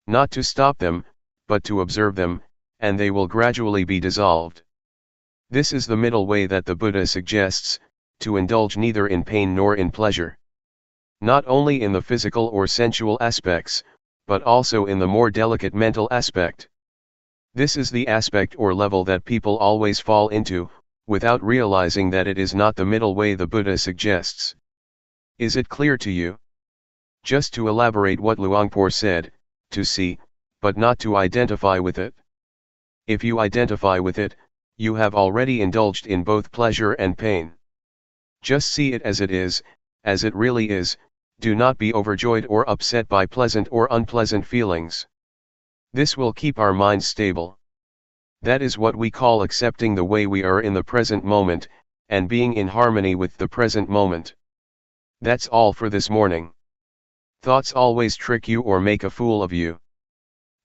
Not to stop them, but to observe them, and they will gradually be dissolved. This is the middle way that the Buddha suggests, to indulge neither in pain nor in pleasure. Not only in the physical or sensual aspects, but also in the more delicate mental aspect. This is the aspect or level that people always fall into, without realizing that it is not the middle way the Buddha suggests. Is it clear to you? Just to elaborate what Luangpor said, to see, but not to identify with it. If you identify with it, you have already indulged in both pleasure and pain. Just see it as it really is, do not be overjoyed or upset by pleasant or unpleasant feelings. This will keep our minds stable. That is what we call accepting the way we are in the present moment, and being in harmony with the present moment. That's all for this morning. Thoughts always trick you or make a fool of you.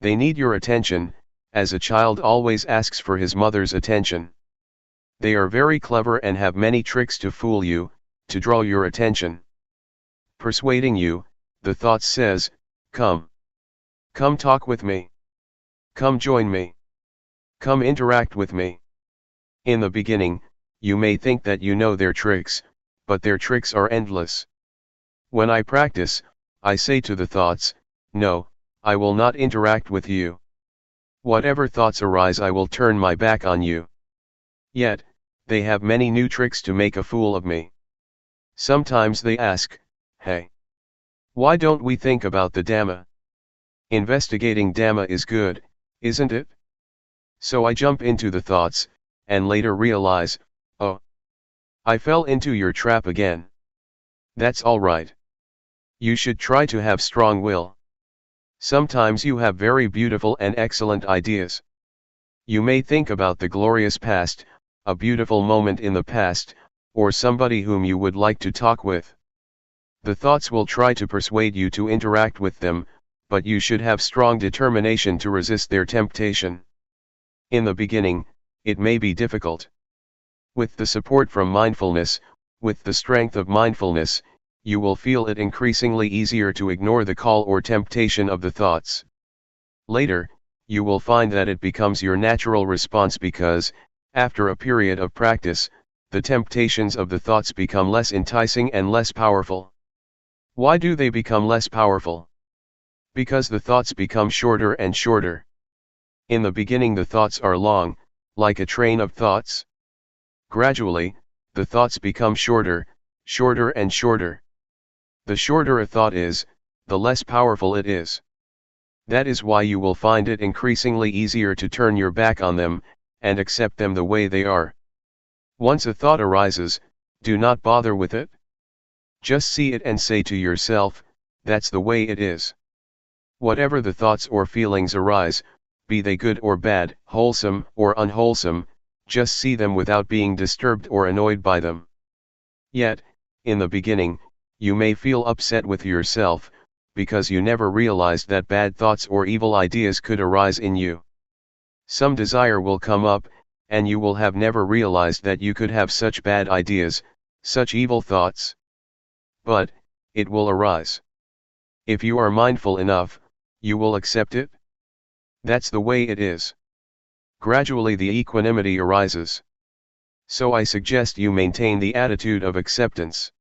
They need your attention, as a child always asks for his mother's attention. They are very clever and have many tricks to fool you, to draw your attention. Persuading you, the thought says, come. Come talk with me. Come join me. Come interact with me. In the beginning, you may think that you know their tricks, but their tricks are endless. When I practice, I say to the thoughts, no, I will not interact with you. Whatever thoughts arise, I will turn my back on you. Yet, they have many new tricks to make a fool of me. Sometimes they ask, hey, why don't we think about the Dhamma? Investigating Dhamma is good, isn't it? So I jump into the thoughts, and later realize, oh, I fell into your trap again. That's all right. You should try to have strong will. Sometimes you have very beautiful and excellent ideas. You may think about the glorious past, a beautiful moment in the past, or somebody whom you would like to talk with. The thoughts will try to persuade you to interact with them, but you should have strong determination to resist their temptation. In the beginning, it may be difficult. With the support from mindfulness, with the strength of mindfulness, you will feel it increasingly easier to ignore the call or temptation of the thoughts. Later, you will find that it becomes your natural response because, after a period of practice, the temptations of the thoughts become less enticing and less powerful. Why do they become less powerful? Because the thoughts become shorter and shorter. In the beginning the thoughts are long, like a train of thoughts. Gradually, the thoughts become shorter, shorter and shorter. The shorter a thought is, the less powerful it is. That is why you will find it increasingly easier to turn your back on them, and accept them the way they are. Once a thought arises, do not bother with it. Just see it and say to yourself, that's the way it is. Whatever the thoughts or feelings arise, be they good or bad, wholesome or unwholesome, just see them without being disturbed or annoyed by them. Yet, in the beginning, you may feel upset with yourself, because you never realized that bad thoughts or evil ideas could arise in you. Some desire will come up, and you will have never realized that you could have such bad ideas, such evil thoughts. But, it will arise. If you are mindful enough, you will accept it. That's the way it is. Gradually the equanimity arises. So I suggest you maintain the attitude of acceptance.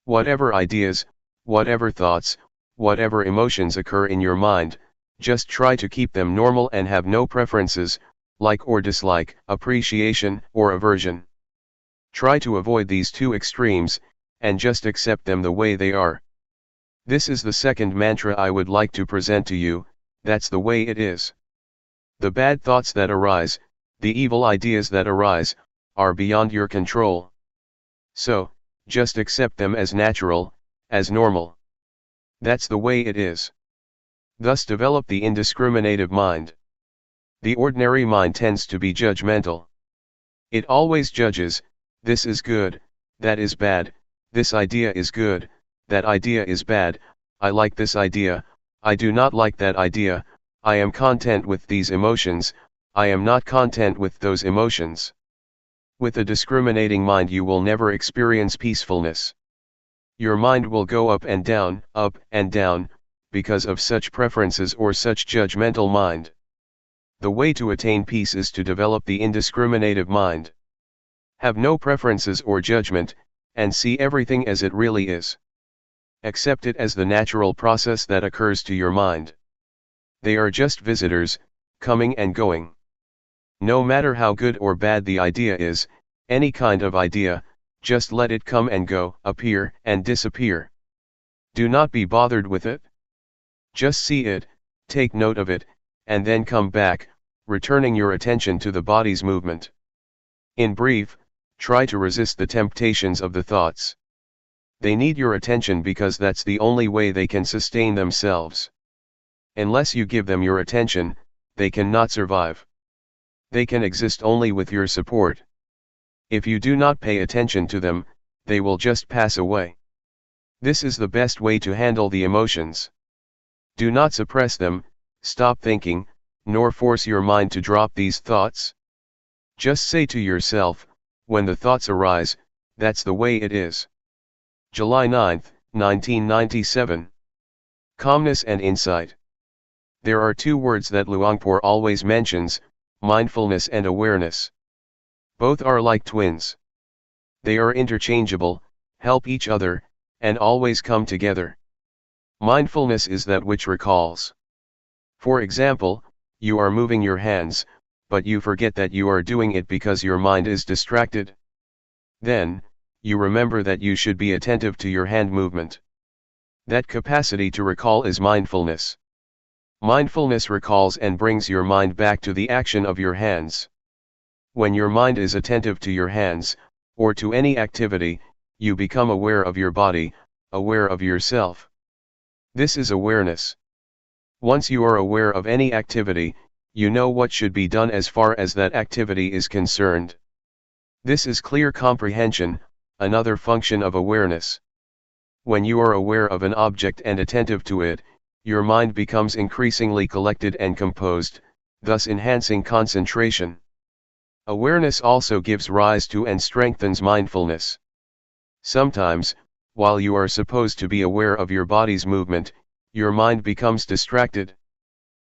Whatever ideas, whatever thoughts, whatever emotions occur in your mind, just try to keep them normal and have no preferences, like or dislike, appreciation or aversion. Try to avoid these two extremes, and just accept them the way they are. This is the second mantra I would like to present to you, that's the way it is. The bad thoughts that arise, the evil ideas that arise, are beyond your control. So, just accept them as natural, as normal. That's the way it is. Thus develop the indiscriminative mind. The ordinary mind tends to be judgmental. It always judges, this is good, that is bad, this idea is good, that idea is bad, I like this idea, I do not like that idea, I am content with these emotions, I am not content with those emotions. With a discriminating mind you will never experience peacefulness. Your mind will go up and down, because of such preferences or such judgmental mind. The way to attain peace is to develop the indiscriminative mind. Have no preferences or judgment, and see everything as it really is. Accept it as the natural process that occurs to your mind. They are just visitors, coming and going. No matter how good or bad the idea is, any kind of idea, just let it come and go, appear and disappear. Do not be bothered with it. Just see it, take note of it, and then come back, returning your attention to the body's movement. In brief, try to resist the temptations of the thoughts. They need your attention because that's the only way they can sustain themselves. Unless you give them your attention, they cannot survive. They can exist only with your support. If you do not pay attention to them, they will just pass away. This is the best way to handle the emotions. Do not suppress them, stop thinking, nor force your mind to drop these thoughts. Just say to yourself, when the thoughts arise, that's the way it is. July 9, 1997. Calmness and insight. There are two words that Luangpor always mentions, mindfulness and awareness. Both are like twins. They are interchangeable, help each other, and always come together. Mindfulness is that which recalls. For example, you are moving your hands, but you forget that you are doing it because your mind is distracted. Then, you remember that you should be attentive to your hand movement. That capacity to recall is mindfulness. Mindfulness recalls and brings your mind back to the action of your hands. When your mind is attentive to your hands, or to any activity, you become aware of your body, aware of yourself. This is awareness. Once you are aware of any activity, you know what should be done as far as that activity is concerned. This is clear comprehension, another function of awareness. When you are aware of an object and attentive to it, your mind becomes increasingly collected and composed, thus enhancing concentration. Awareness also gives rise to and strengthens mindfulness. Sometimes, while you are supposed to be aware of your body's movement, your mind becomes distracted.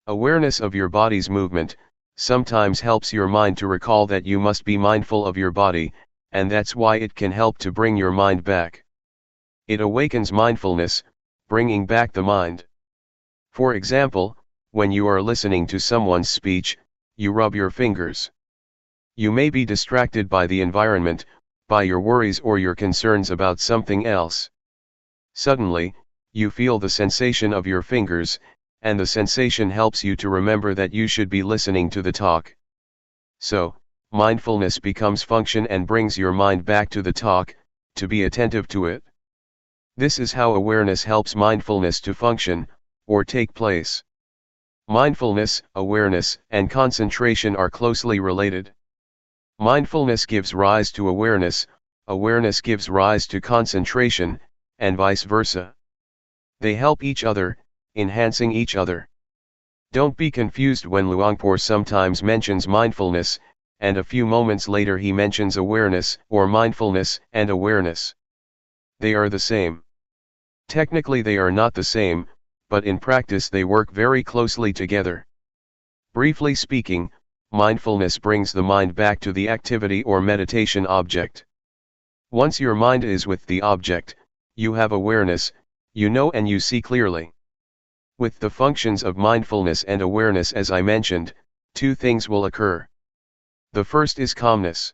Awareness of your body's movement sometimes helps your mind to recall that you must be mindful of your body, and that's why it can help to bring your mind back. It awakens mindfulness, bringing back the mind. For example, when you are listening to someone's speech, you rub your fingers. You may be distracted by the environment, by your worries or your concerns about something else. Suddenly, you feel the sensation of your fingers, and the sensation helps you to remember that you should be listening to the talk. So, mindfulness becomes function and brings your mind back to the talk, to be attentive to it. This is how awareness helps mindfulness to function, or take place. Mindfulness, awareness, and concentration are closely related. Mindfulness gives rise to awareness, awareness gives rise to concentration, and vice versa. They help each other, enhancing each other. Don't be confused when Luangpor sometimes mentions mindfulness, and a few moments later he mentions awareness or mindfulness and awareness. They are the same. Technically they are not the same, but in practice they work very closely together. Briefly speaking, mindfulness brings the mind back to the activity or meditation object. Once your mind is with the object, you have awareness, you know and you see clearly. With the functions of mindfulness and awareness as I mentioned, two things will occur. The first is calmness.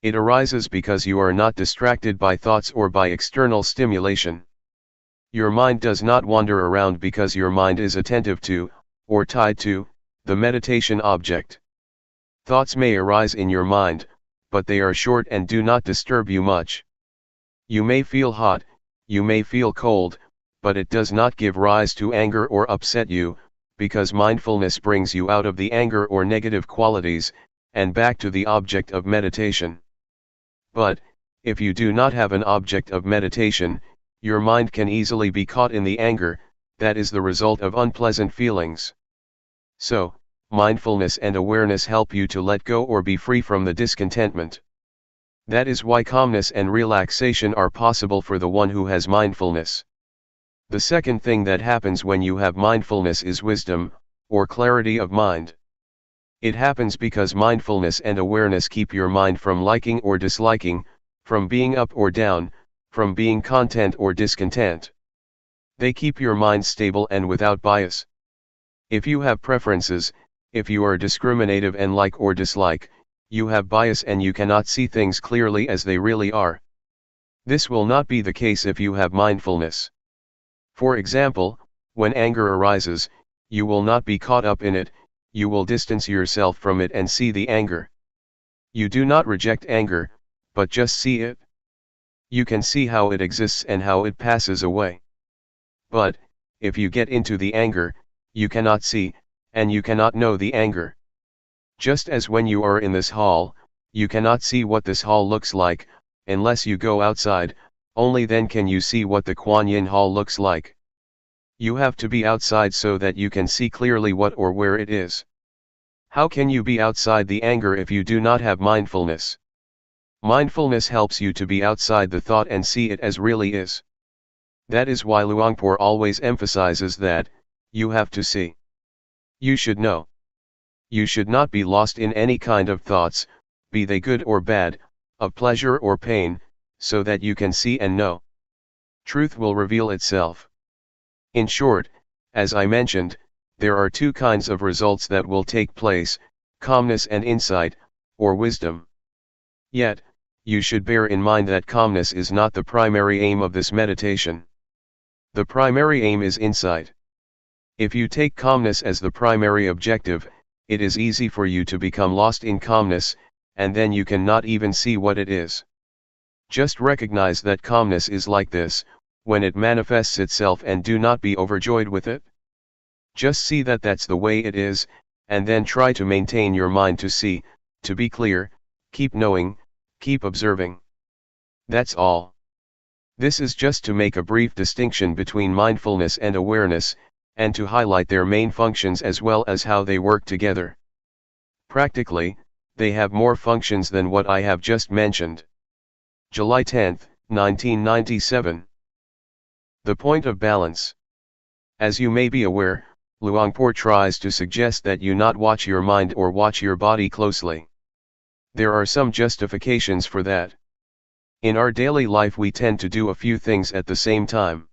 It arises because you are not distracted by thoughts or by external stimulation. Your mind does not wander around because your mind is attentive to, or tied to, the meditation object. Thoughts may arise in your mind, but they are short and do not disturb you much. You may feel hot, you may feel cold, but it does not give rise to anger or upset you, because mindfulness brings you out of the anger or negative qualities, and back to the object of meditation. But, if you do not have an object of meditation, your mind can easily be caught in the anger, that is the result of unpleasant feelings. So, mindfulness and awareness help you to let go or be free from the discontentment. That is why calmness and relaxation are possible for the one who has mindfulness. The second thing that happens when you have mindfulness is wisdom, or clarity of mind. It happens because mindfulness and awareness keep your mind from liking or disliking, from being up or down, from being content or discontent. They keep your mind stable and without bias. If you have preferences, if you are discriminative and like or dislike, you have bias and you cannot see things clearly as they really are. This will not be the case if you have mindfulness. For example, when anger arises, you will not be caught up in it, you will distance yourself from it and see the anger. You do not reject anger, but just see it. You can see how it exists and how it passes away. But, if you get into the anger, you cannot see, and you cannot know the anger. Just as when you are in this hall, you cannot see what this hall looks like, unless you go outside, only then can you see what the Kuan Yin hall looks like. You have to be outside so that you can see clearly what or where it is. How can you be outside the anger if you do not have mindfulness? Mindfulness helps you to be outside the thought and see it as really is. That is why Luangpor always emphasizes that, you have to see. You should know. You should not be lost in any kind of thoughts, be they good or bad, of pleasure or pain, so that you can see and know. Truth will reveal itself. In short, as I mentioned, there are two kinds of results that will take place, calmness and insight, or wisdom. Yet, you should bear in mind that calmness is not the primary aim of this meditation. The primary aim is insight. If you take calmness as the primary objective, it is easy for you to become lost in calmness, and then you cannot even see what it is. Just recognize that calmness is like this, when it manifests itself, and do not be overjoyed with it. Just see that that's the way it is, and then try to maintain your mind to see, to be clear, keep knowing, keep observing. That's all. This is just to make a brief distinction between mindfulness and awareness, and to highlight their main functions as well as how they work together. Practically, they have more functions than what I have just mentioned. July 10, 1997. The point of balance. As you may be aware, Luangpor tries to suggest that you not watch your mind or watch your body closely. There are some justifications for that. In our daily life we tend to do a few things at the same time.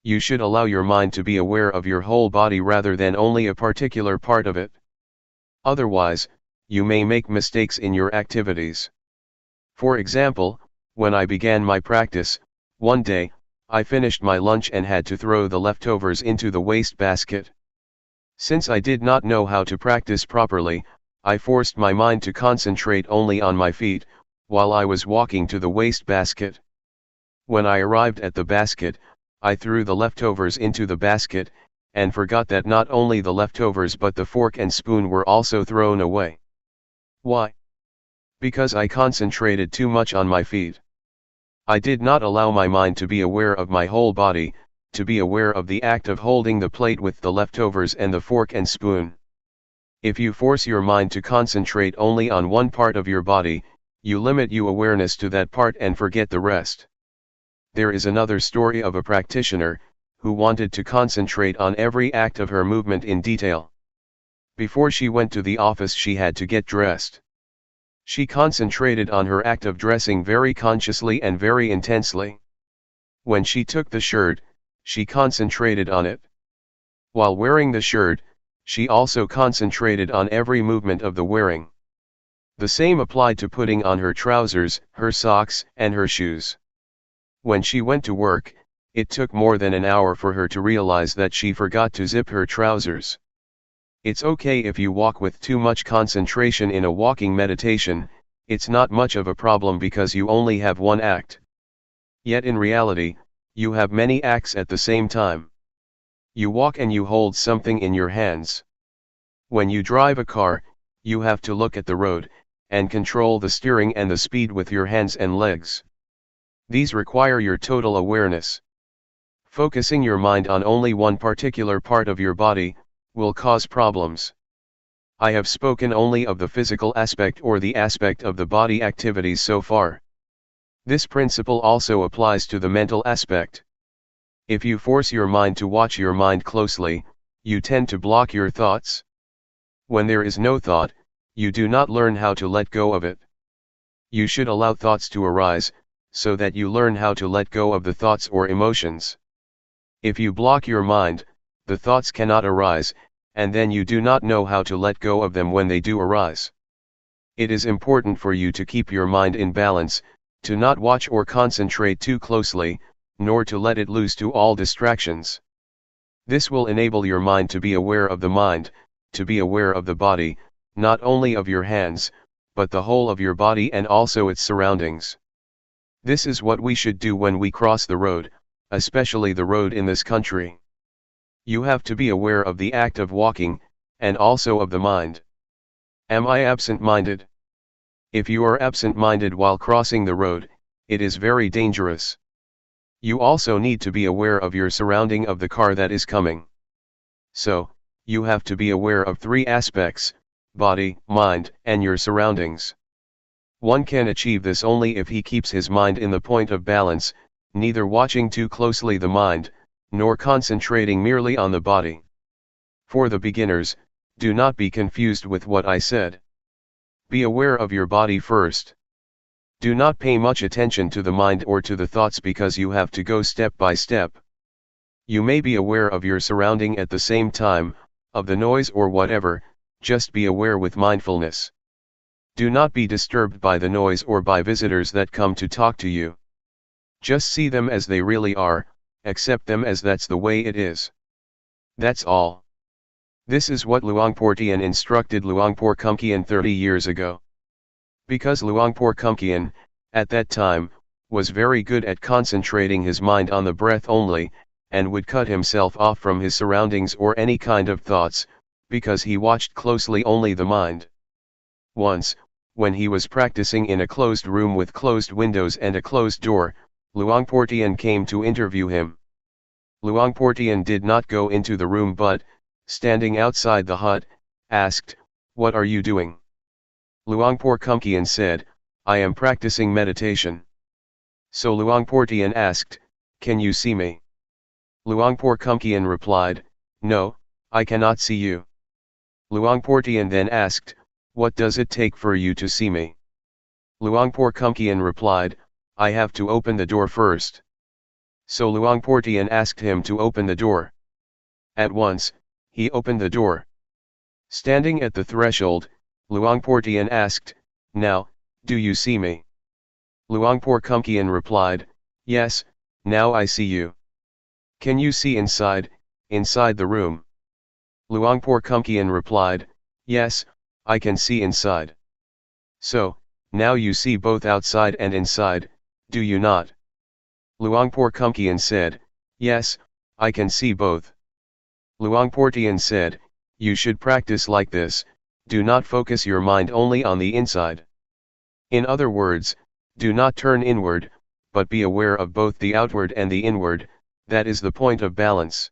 You should allow your mind to be aware of your whole body rather than only a particular part of it. Otherwise, you may make mistakes in your activities. For example, when I began my practice, one day, I finished my lunch and had to throw the leftovers into the waste basket. Since I did not know how to practice properly, I forced my mind to concentrate only on my feet, while I was walking to the waste basket. When I arrived at the basket, I threw the leftovers into the basket, and forgot that not only the leftovers but the fork and spoon were also thrown away. Why? Because I concentrated too much on my feet. I did not allow my mind to be aware of my whole body, to be aware of the act of holding the plate with the leftovers and the fork and spoon. If you force your mind to concentrate only on one part of your body, you limit your awareness to that part and forget the rest. There is another story of a practitioner, who wanted to concentrate on every act of her movement in detail. Before she went to the office she had to get dressed. She concentrated on her act of dressing very consciously and very intensely. When she took the shirt, she concentrated on it. While wearing the shirt, she also concentrated on every movement of the wearing. The same applied to putting on her trousers, her socks, and her shoes. When she went to work, it took more than an hour for her to realize that she forgot to zip her trousers. It's okay if you walk with too much concentration in a walking meditation, it's not much of a problem because you only have one act. Yet in reality, you have many acts at the same time. You walk and you hold something in your hands. When you drive a car, you have to look at the road, and control the steering and the speed with your hands and legs. These require your total awareness. Focusing your mind on only one particular part of your body will cause problems. I have spoken only of the physical aspect or the aspect of the body activities so far. This principle also applies to the mental aspect. If you force your mind to watch your mind closely, you tend to block your thoughts. When there is no thought, you do not learn how to let go of it. You should allow thoughts to arise, so that you learn how to let go of the thoughts or emotions. If you block your mind, the thoughts cannot arise, and then you do not know how to let go of them when they do arise. It is important for you to keep your mind in balance, to not watch or concentrate too closely, nor to let it loose to all distractions. This will enable your mind to be aware of the mind, to be aware of the body, not only of your hands, but the whole of your body and also its surroundings. This is what we should do when we cross the road, especially the road in this country. You have to be aware of the act of walking, and also of the mind. Am I absent-minded? If you are absent-minded while crossing the road, it is very dangerous. You also need to be aware of your surrounding of the car that is coming. So, you have to be aware of three aspects: body, mind, and your surroundings. One can achieve this only if he keeps his mind in the point of balance, neither watching too closely the mind, nor concentrating merely on the body. For the beginners, do not be confused with what I said. Be aware of your body first. Do not pay much attention to the mind or to the thoughts because you have to go step by step. You may be aware of your surrounding at the same time, of the noise or whatever, just be aware with mindfulness. Do not be disturbed by the noise or by visitors that come to talk to you. Just see them as they really are, accept them as that's the way it is. That's all. This is what Luangpor Teean instructed Luangpor Teean 30 years ago. Because Luangpor Teean, at that time, was very good at concentrating his mind on the breath only, and would cut himself off from his surroundings or any kind of thoughts, because he watched closely only the mind. Once, when he was practicing in a closed room with closed windows and a closed door, Luangpor Teean came to interview him. Luangpor Teean did not go into the room but, standing outside the hut, asked, "What are you doing?" Luangpor Teean said, "I am practicing meditation." So Luangpor Teean asked, "Can you see me?" Luangpor Teean replied, "No, I cannot see you." Luangpor Teean then asked, "What does it take for you to see me?" Luangpor Teean replied, "I have to open the door first." So Luangpor Teean asked him to open the door. At once, he opened the door. Standing at the threshold, Luangpor Teean asked, "Now, do you see me?" Luangpor Teean replied, "Yes, now I see you." "Can you see inside the room?" Luangpor Teean replied, "Yes, I can see inside." "So, now you see both outside and inside, do you not?" Luangpor Teean said, "Yes, I can see both." Luangpor Teean said, "You should practice like this, do not focus your mind only on the inside. In other words, do not turn inward, but be aware of both the outward and the inward, that is the point of balance."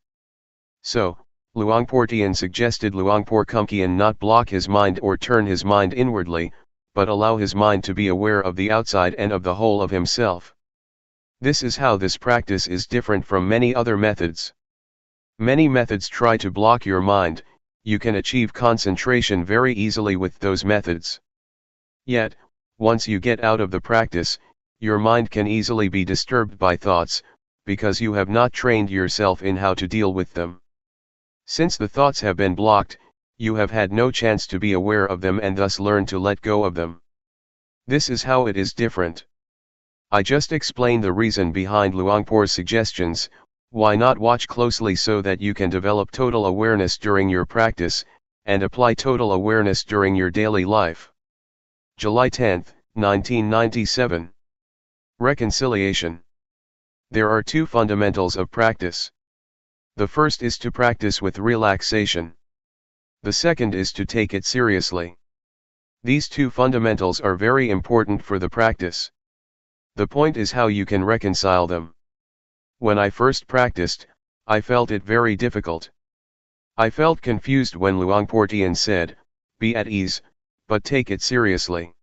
So, Luangpor Teean suggested Luangpor Teean not block his mind or turn his mind inwardly, but allow his mind to be aware of the outside and of the whole of himself. This is how this practice is different from many other methods. Many methods try to block your mind. You can achieve concentration very easily with those methods. Yet, once you get out of the practice, your mind can easily be disturbed by thoughts, because you have not trained yourself in how to deal with them. Since the thoughts have been blocked, you have had no chance to be aware of them and thus learn to let go of them. This is how it is different. I just explained the reason behind Luangpor's suggestions. Why not watch closely so that you can develop total awareness during your practice, and apply total awareness during your daily life. July 10, 1997. Reconciliation. There are two fundamentals of practice. The first is to practice with relaxation. The second is to take it seriously. These two fundamentals are very important for the practice. The point is how you can reconcile them. When I first practiced, I felt it very difficult. I felt confused when Luangpor Teean said, be at ease, but take it seriously.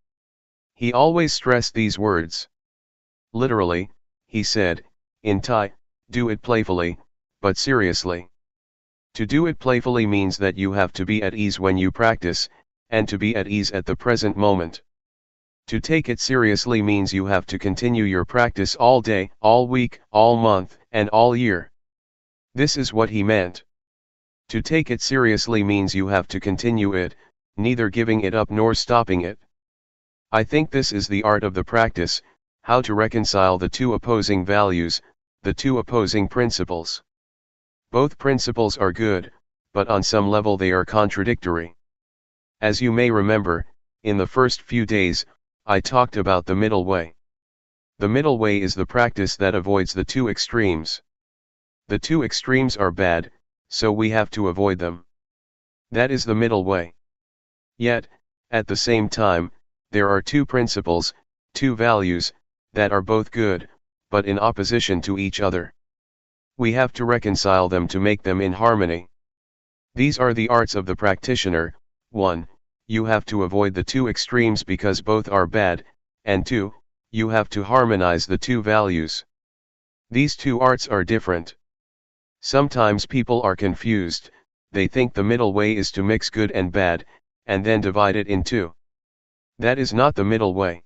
He always stressed these words. Literally, he said, in Thai, do it playfully, but seriously. To do it playfully means that you have to be at ease when you practice, and to be at ease at the present moment. To take it seriously means you have to continue your practice all day, all week, all month, and all year. This is what he meant. To take it seriously means you have to continue it, neither giving it up nor stopping it. I think this is the art of the practice, how to reconcile the two opposing values, the two opposing principles. Both principles are good, but on some level they are contradictory. As you may remember, in the first few days, I talked about the middle way. The middle way is the practice that avoids the two extremes. The two extremes are bad, so we have to avoid them. That is the middle way. Yet, at the same time, there are two principles, two values, that are both good, but in opposition to each other. We have to reconcile them to make them in harmony. These are the arts of the practitioner. 1. You have to avoid the two extremes because both are bad, and 2. You have to harmonize the two values. These two arts are different. Sometimes people are confused, they think the middle way is to mix good and bad, and then divide it in two. That is not the middle way.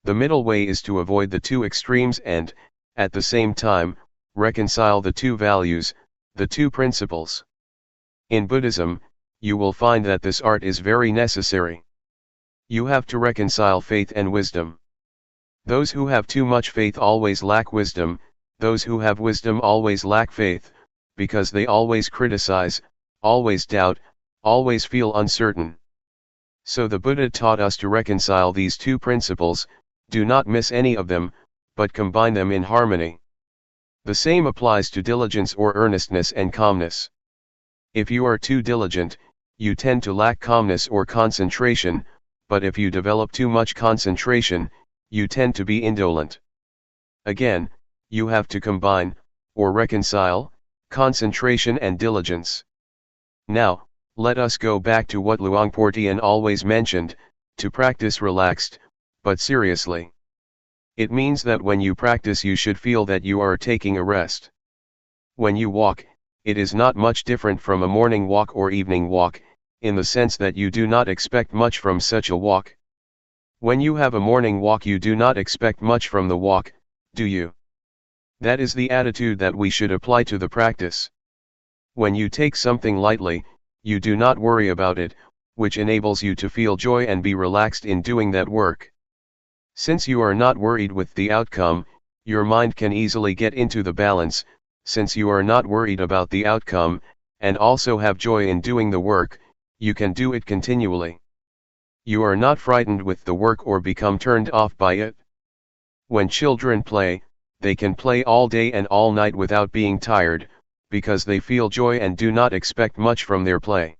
The middle way is to avoid the two extremes and, at the same time, reconcile the two values, the two principles. In Buddhism, you will find that this art is very necessary. You have to reconcile faith and wisdom. Those who have too much faith always lack wisdom, those who have wisdom always lack faith, because they always criticize, always doubt, always feel uncertain. So the Buddha taught us to reconcile these two principles, do not miss any of them, but combine them in harmony. The same applies to diligence or earnestness and calmness. If you are too diligent, you tend to lack calmness or concentration, but if you develop too much concentration, you tend to be indolent. Again, you have to combine, or reconcile, concentration and diligence. Now, let us go back to what Luangpor Teean always mentioned, to practice relaxed, but seriously. It means that when you practice you should feel that you are taking a rest. When you walk, it is not much different from a morning walk or evening walk, in the sense that you do not expect much from such a walk. When you have a morning walk you do not expect much from the walk, do you? That is the attitude that we should apply to the practice. When you take something lightly, you do not worry about it, which enables you to feel joy and be relaxed in doing that work. Since you are not worried with the outcome, your mind can easily get into the balance. Since you are not worried about the outcome, and also have joy in doing the work, you can do it continually. You are not frightened with the work or become turned off by it. When children play, they can play all day and all night without being tired, because they feel joy and do not expect much from their play.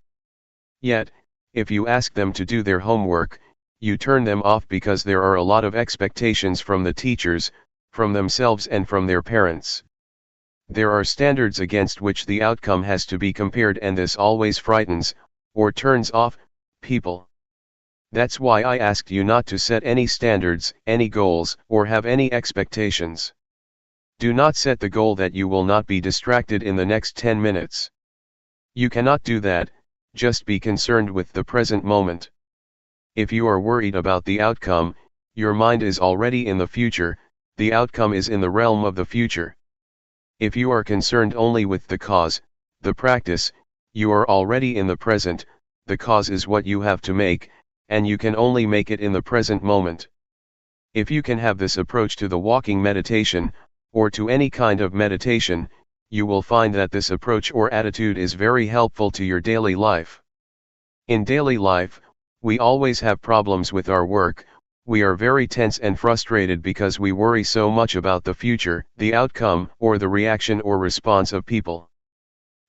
Yet, if you ask them to do their homework, you turn them off because there are a lot of expectations from the teachers, from themselves and from their parents. There are standards against which the outcome has to be compared, and this always frightens, or turns off, people. That's why I asked you not to set any standards, any goals, or have any expectations. Do not set the goal that you will not be distracted in the next 10 minutes. You cannot do that, just be concerned with the present moment. If you are worried about the outcome, your mind is already in the future, the outcome is in the realm of the future. If you are concerned only with the cause, the practice, you are already in the present, the cause is what you have to make, and you can only make it in the present moment. If you can have this approach to the walking meditation, or to any kind of meditation, you will find that this approach or attitude is very helpful to your daily life. In daily life, we always have problems with our work. We are very tense and frustrated because we worry so much about the future, the outcome, or the reaction or response of people.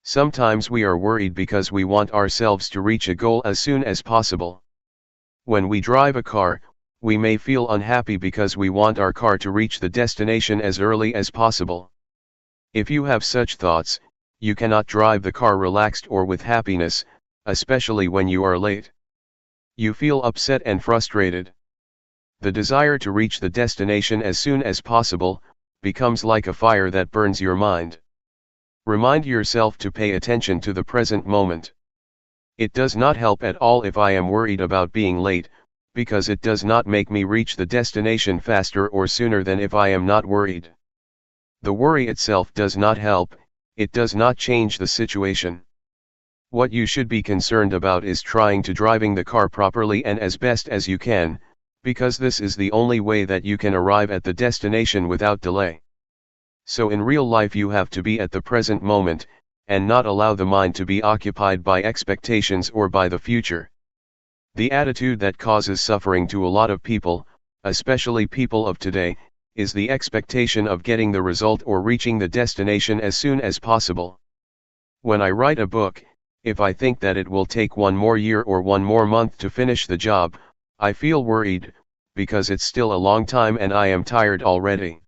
Sometimes we are worried because we want ourselves to reach a goal as soon as possible. When we drive a car, we may feel unhappy because we want our car to reach the destination as early as possible. If you have such thoughts, you cannot drive the car relaxed or with happiness, especially when you are late. You feel upset and frustrated. The desire to reach the destination as soon as possible becomes like a fire that burns your mind. Remind yourself to pay attention to the present moment. It does not help at all if I am worried about being late, because it does not make me reach the destination faster or sooner than if I am not worried. The worry itself does not help, it does not change the situation. What you should be concerned about is trying to driving the car properly and as best as you can, because this is the only way that you can arrive at the destination without delay. So in real life you have to be at the present moment, and not allow the mind to be occupied by expectations or by the future. The attitude that causes suffering to a lot of people, especially people of today, is the expectation of getting the result or reaching the destination as soon as possible. When I write a book, if I think that it will take one more year or one more month to finish the job, I feel worried, because it's still a long time and I am tired already.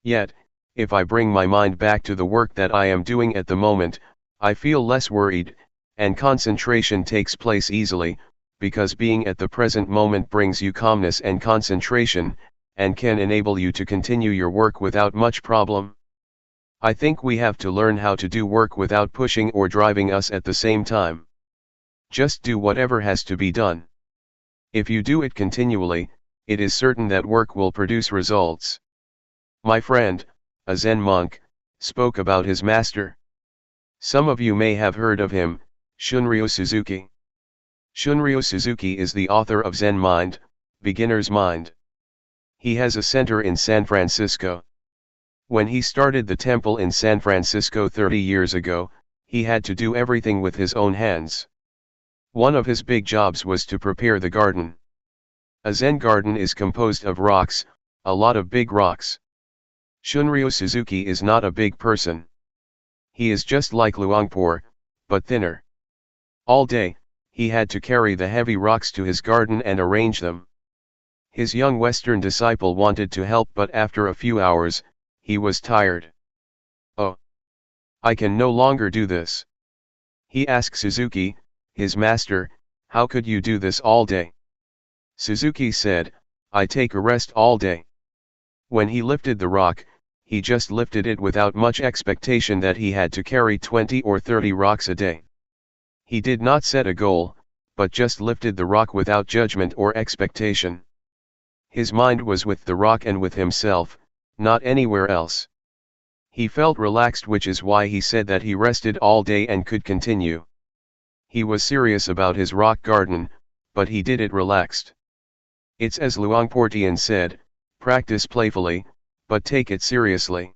Yet, if I bring my mind back to the work that I am doing at the moment, I feel less worried, and concentration takes place easily, because being at the present moment brings you calmness and concentration, and can enable you to continue your work without much problem. I think we have to learn how to do work without pushing or driving us at the same time. Just do whatever has to be done. If you do it continually, it is certain that work will produce results. My friend, a Zen monk, spoke about his master. Some of you may have heard of him, Shunryu Suzuki. Shunryu Suzuki is the author of Zen Mind, Beginner's Mind. He has a center in San Francisco. When he started the temple in San Francisco 30 years ago, he had to do everything with his own hands. One of his big jobs was to prepare the garden. A Zen garden is composed of rocks, a lot of big rocks. Shunryu Suzuki is not a big person. He is just like Luangpor, but thinner. All day, he had to carry the heavy rocks to his garden and arrange them. His young Western disciple wanted to help, but after a few hours, he was tired. "Oh, I can no longer do this." He asked Suzuki, his master, "How could you do this all day?" Suzuki said, "I take a rest all day." When he lifted the rock, he just lifted it without much expectation that he had to carry 20 or 30 rocks a day. He did not set a goal, but just lifted the rock without judgment or expectation. His mind was with the rock and with himself, not anywhere else. He felt relaxed, which is why he said that he rested all day and could continue. He was serious about his rock garden, but he did it relaxed. It's as Luangpor Teean said, practice playfully, but take it seriously.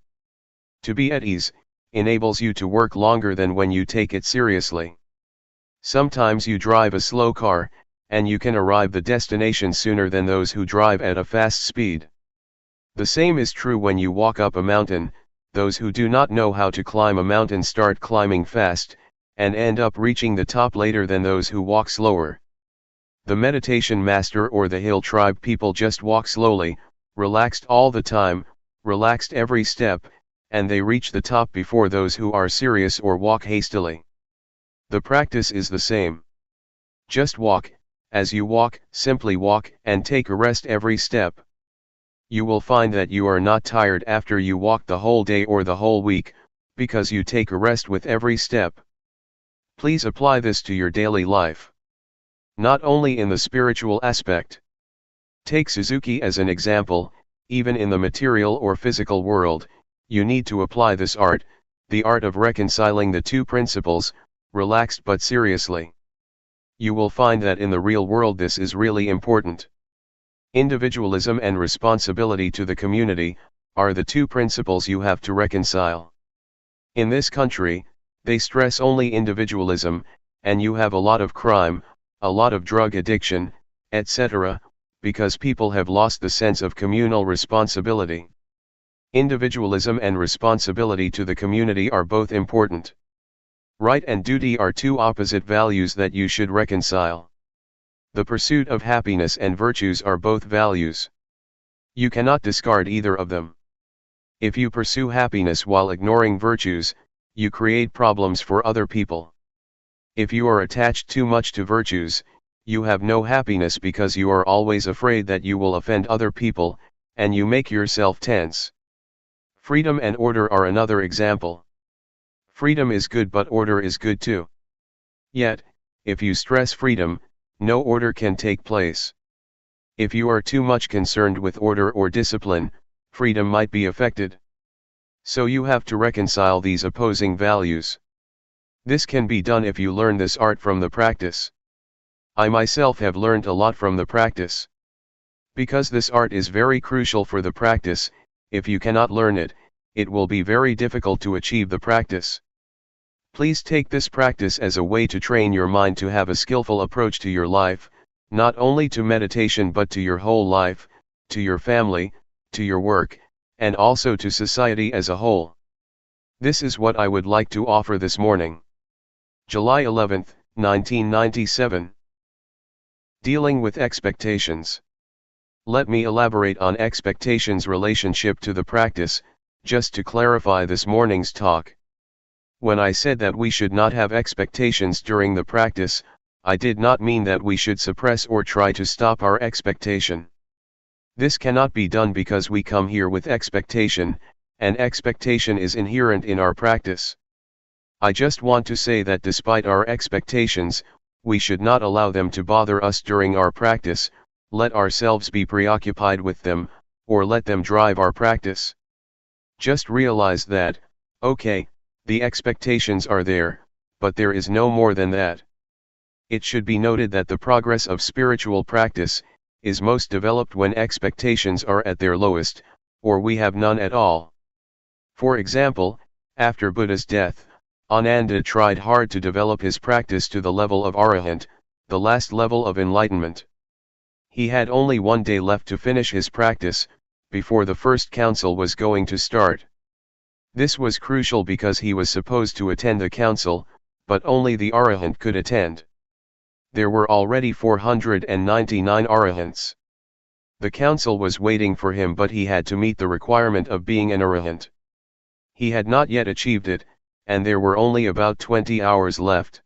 To be at ease enables you to work longer than when you take it seriously. Sometimes you drive a slow car, and you can arrive the destination sooner than those who drive at a fast speed. The same is true when you walk up a mountain. Those who do not know how to climb a mountain start climbing fast, and end up reaching the top later than those who walk slower. The meditation master or the hill tribe people just walk slowly, relaxed all the time, relaxed every step, and they reach the top before those who are serious or walk hastily. The practice is the same. Just walk, as you walk, simply walk, and take a rest every step. You will find that you are not tired after you walk the whole day or the whole week, because you take a rest with every step. Please apply this to your daily life. Not only in the spiritual aspect. Take Suzuki as an example. Even in the material or physical world, you need to apply this art, the art of reconciling the two principles, relaxed but seriously. You will find that in the real world this is really important. Individualism and responsibility to the community are the two principles you have to reconcile. In this country, they stress only individualism, and you have a lot of crime, a lot of drug addiction, etc., because people have lost the sense of communal responsibility. Individualism and responsibility to the community are both important. Right and duty are two opposite values that you should reconcile. The pursuit of happiness and virtues are both values. You cannot discard either of them. If you pursue happiness while ignoring virtues, you create problems for other people. If you are attached too much to virtues, you have no happiness because you are always afraid that you will offend other people, and you make yourself tense. Freedom and order are another example. Freedom is good, but order is good too. Yet, if you stress freedom, no order can take place. If you are too much concerned with order or discipline, freedom might be affected. So you have to reconcile these opposing values. This can be done if you learn this art from the practice. I myself have learned a lot from the practice. Because this art is very crucial for the practice, if you cannot learn it, it will be very difficult to achieve the practice. Please take this practice as a way to train your mind to have a skillful approach to your life, not only to meditation but to your whole life, to your family, to your work, and also to society as a whole. This is what I would like to offer this morning. July 11, 1997. Dealing with expectations. Let me elaborate on expectations' relationship to the practice, just to clarify this morning's talk. When I said that we should not have expectations during the practice, I did not mean that we should suppress or try to stop our expectation. This cannot be done because we come here with expectation, and expectation is inherent in our practice. I just want to say that despite our expectations, we should not allow them to bother us during our practice, let ourselves be preoccupied with them, or let them drive our practice. Just realize that, okay, the expectations are there, but there is no more than that. It should be noted that the progress of spiritual practice is most developed when expectations are at their lowest, or we have none at all. For example, after Buddha's death, Ananda tried hard to develop his practice to the level of Arahant, the last level of enlightenment. He had only one day left to finish his practice, before the first council was going to start. This was crucial because he was supposed to attend the council, but only the Arahant could attend. There were already 499 Arahants. The council was waiting for him, but he had to meet the requirement of being an Arahant. He had not yet achieved it, and there were only about 20 hours left.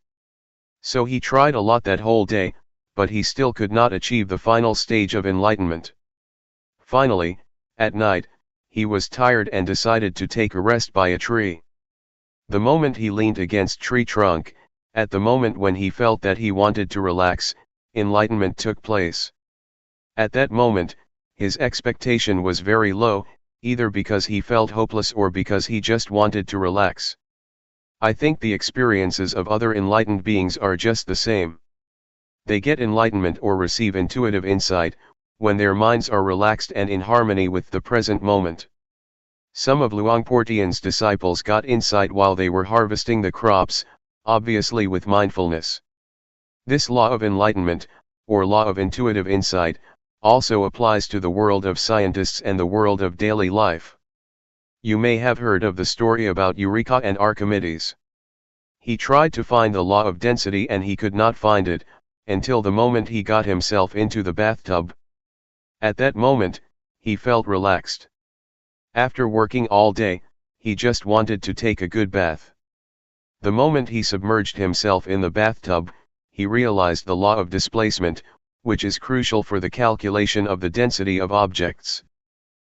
So he tried a lot that whole day, but he still could not achieve the final stage of enlightenment. Finally, at night, he was tired and decided to take a rest by a tree. The moment he leaned against tree trunk, at the moment when he felt that he wanted to relax, enlightenment took place. At that moment, his expectation was very low, either because he felt hopeless or because he just wanted to relax. I think the experiences of other enlightened beings are just the same. They get enlightenment or receive intuitive insight, when their minds are relaxed and in harmony with the present moment. Some of Luangpor Teean's disciples got insight while they were harvesting the crops, obviously with mindfulness. This law of enlightenment, or law of intuitive insight, also applies to the world of scientists and the world of daily life. You may have heard of the story about Eureka and Archimedes. He tried to find the law of density and he could not find it, until the moment he got himself into the bathtub. At that moment, he felt relaxed. After working all day, he just wanted to take a good bath. The moment he submerged himself in the bathtub, he realized the law of displacement, which is crucial for the calculation of the density of objects.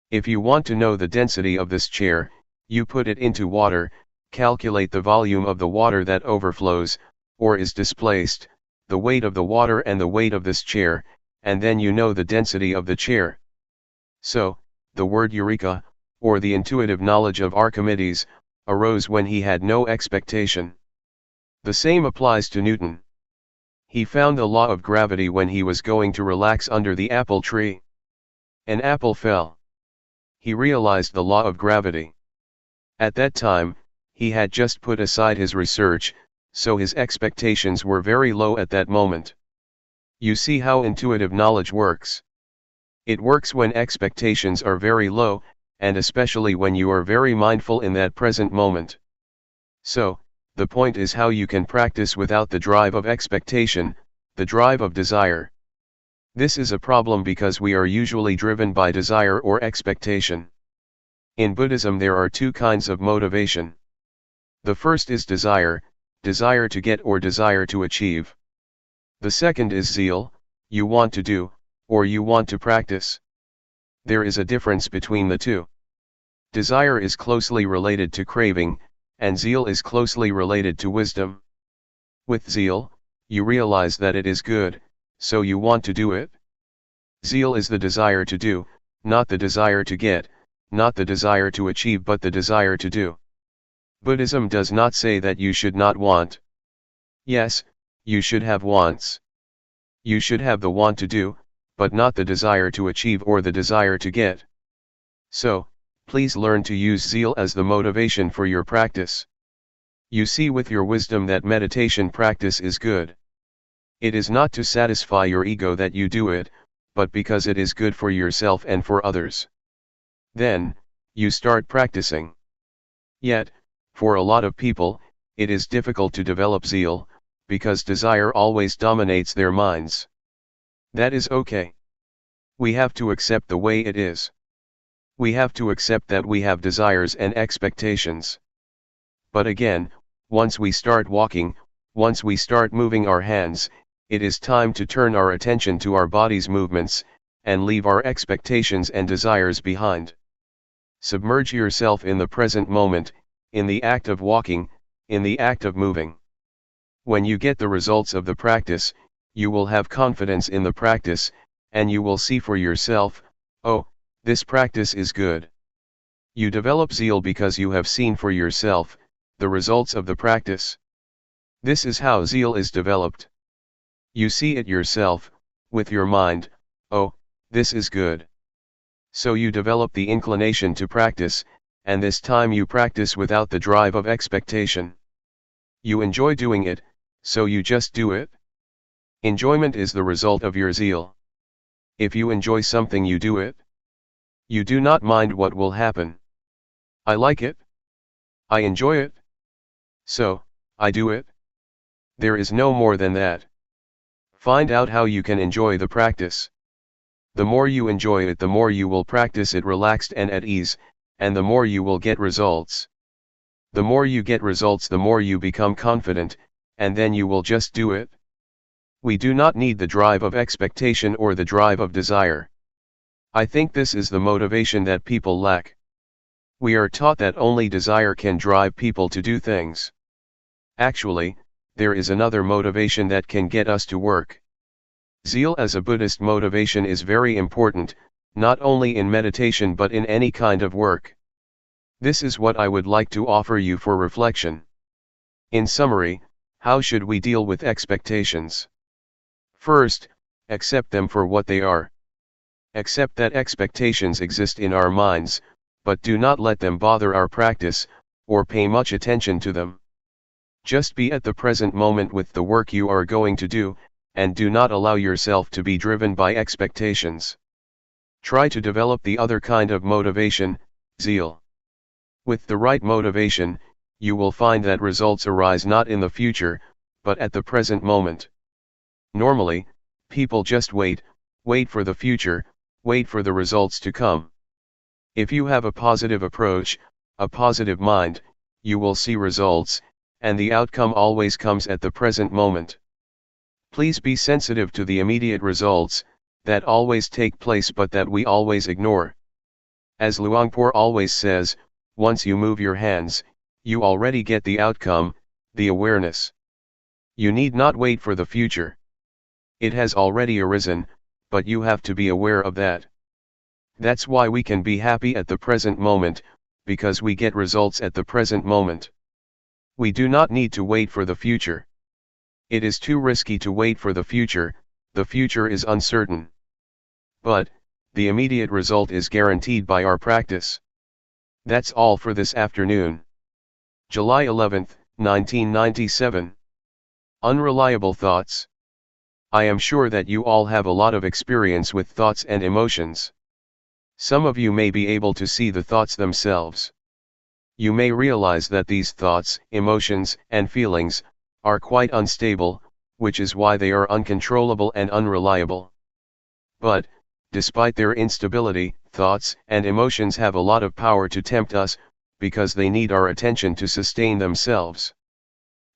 If you want to know the density of this chair, you put it into water, calculate the volume of the water that overflows, or is displaced, the weight of the water and the weight of this chair, and then you know the density of the chair. So, the word Eureka, or the intuitive knowledge of Archimedes, arose when he had no expectation. The same applies to Newton. He found the law of gravity when he was going to relax under the apple tree. An apple fell. He realized the law of gravity. At that time, he had just put aside his research, so his expectations were very low at that moment. You see how intuitive knowledge works. It works when expectations are very low, and especially when you are very mindful in that present moment. So, the point is how you can practice without the drive of expectation, the drive of desire. This is a problem because we are usually driven by desire or expectation. In Buddhism there are two kinds of motivation. The first is desire to get or desire to achieve. The second is zeal, you want to do, or you want to practice. There is a difference between the two. Desire is closely related to craving, and zeal is closely related to wisdom. With zeal, you realize that it is good, so you want to do it. Zeal is the desire to do, not the desire to get, not the desire to achieve but the desire to do. Buddhism does not say that you should not want. Yes, you should have wants. You should have the want to do, but not the desire to achieve or the desire to get. So, please learn to use zeal as the motivation for your practice. You see with your wisdom that meditation practice is good. It is not to satisfy your ego that you do it, but because it is good for yourself and for others. Then, you start practicing. Yet, for a lot of people, it is difficult to develop zeal, because desire always dominates their minds. That is okay. We have to accept the way it is. We have to accept that we have desires and expectations. But again, once we start walking, once we start moving our hands, it is time to turn our attention to our body's movements, and leave our expectations and desires behind. Submerge yourself in the present moment, in the act of walking, in the act of moving. When you get the results of the practice, you will have confidence in the practice, and you will see for yourself, oh, this practice is good. You develop zeal because you have seen for yourself the results of the practice. This is how zeal is developed. You see it yourself, with your mind, oh, this is good. So you develop the inclination to practice, and this time you practice without the drive of expectation. You enjoy doing it, so you just do it. Enjoyment is the result of your zeal. If you enjoy something, you do it. You do not mind what will happen. I like it. I enjoy it. So, I do it. There is no more than that. Find out how you can enjoy the practice. The more you enjoy it, the more you will practice it relaxed and at ease, and the more you will get results. The more you get results, the more you become confident, and then you will just do it. We do not need the drive of expectation or the drive of desire. I think this is the motivation that people lack. We are taught that only desire can drive people to do things. Actually, there is another motivation that can get us to work. Zeal as a Buddhist motivation is very important, not only in meditation but in any kind of work. This is what I would like to offer you for reflection. In summary, how should we deal with expectations? First, accept them for what they are. Accept that expectations exist in our minds, but do not let them bother our practice, or pay much attention to them. Just be at the present moment with the work you are going to do, and do not allow yourself to be driven by expectations. Try to develop the other kind of motivation, zeal. With the right motivation, you will find that results arise not in the future, but at the present moment. Normally, people just wait for the future, wait for the results to come. If you have a positive approach, a positive mind, you will see results, and the outcome always comes at the present moment. Please be sensitive to the immediate results, that always take place but that we always ignore. As Luangpor always says, once you move your hands, you already get the outcome, the awareness. You need not wait for the future. It has already arisen, but you have to be aware of that. That's why we can be happy at the present moment, because we get results at the present moment. We do not need to wait for the future. It is too risky to wait for the future is uncertain. But, the immediate result is guaranteed by our practice. That's all for this afternoon. July 11, 1997. Unreliable thoughts. I am sure that you all have a lot of experience with thoughts and emotions. Some of you may be able to see the thoughts themselves. You may realize that these thoughts, emotions, and feelings are quite unstable, which is why they are uncontrollable and unreliable. But, despite their instability, thoughts and emotions have a lot of power to tempt us, because they need our attention to sustain themselves.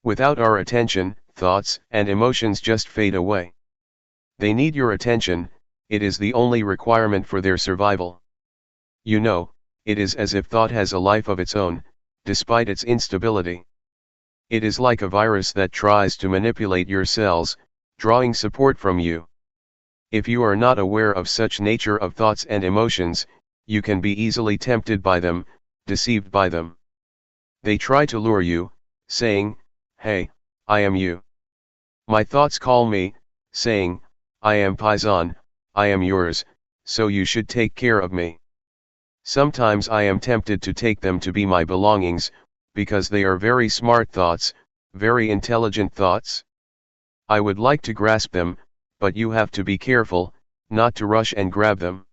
Without our attention, thoughts and emotions just fade away. They need your attention, it is the only requirement for their survival. You know, it is as if thought has a life of its own, despite its instability. It is like a virus that tries to manipulate your cells, drawing support from you. If you are not aware of such nature of thoughts and emotions, you can be easily tempted by them, deceived by them. They try to lure you, saying, "Hey, I am you." My thoughts call me, saying, "I am Paisan, I am yours, so you should take care of me." Sometimes I am tempted to take them to be my belongings, because they are very smart thoughts, very intelligent thoughts. I would like to grasp them, but you have to be careful, not to rush and grab them.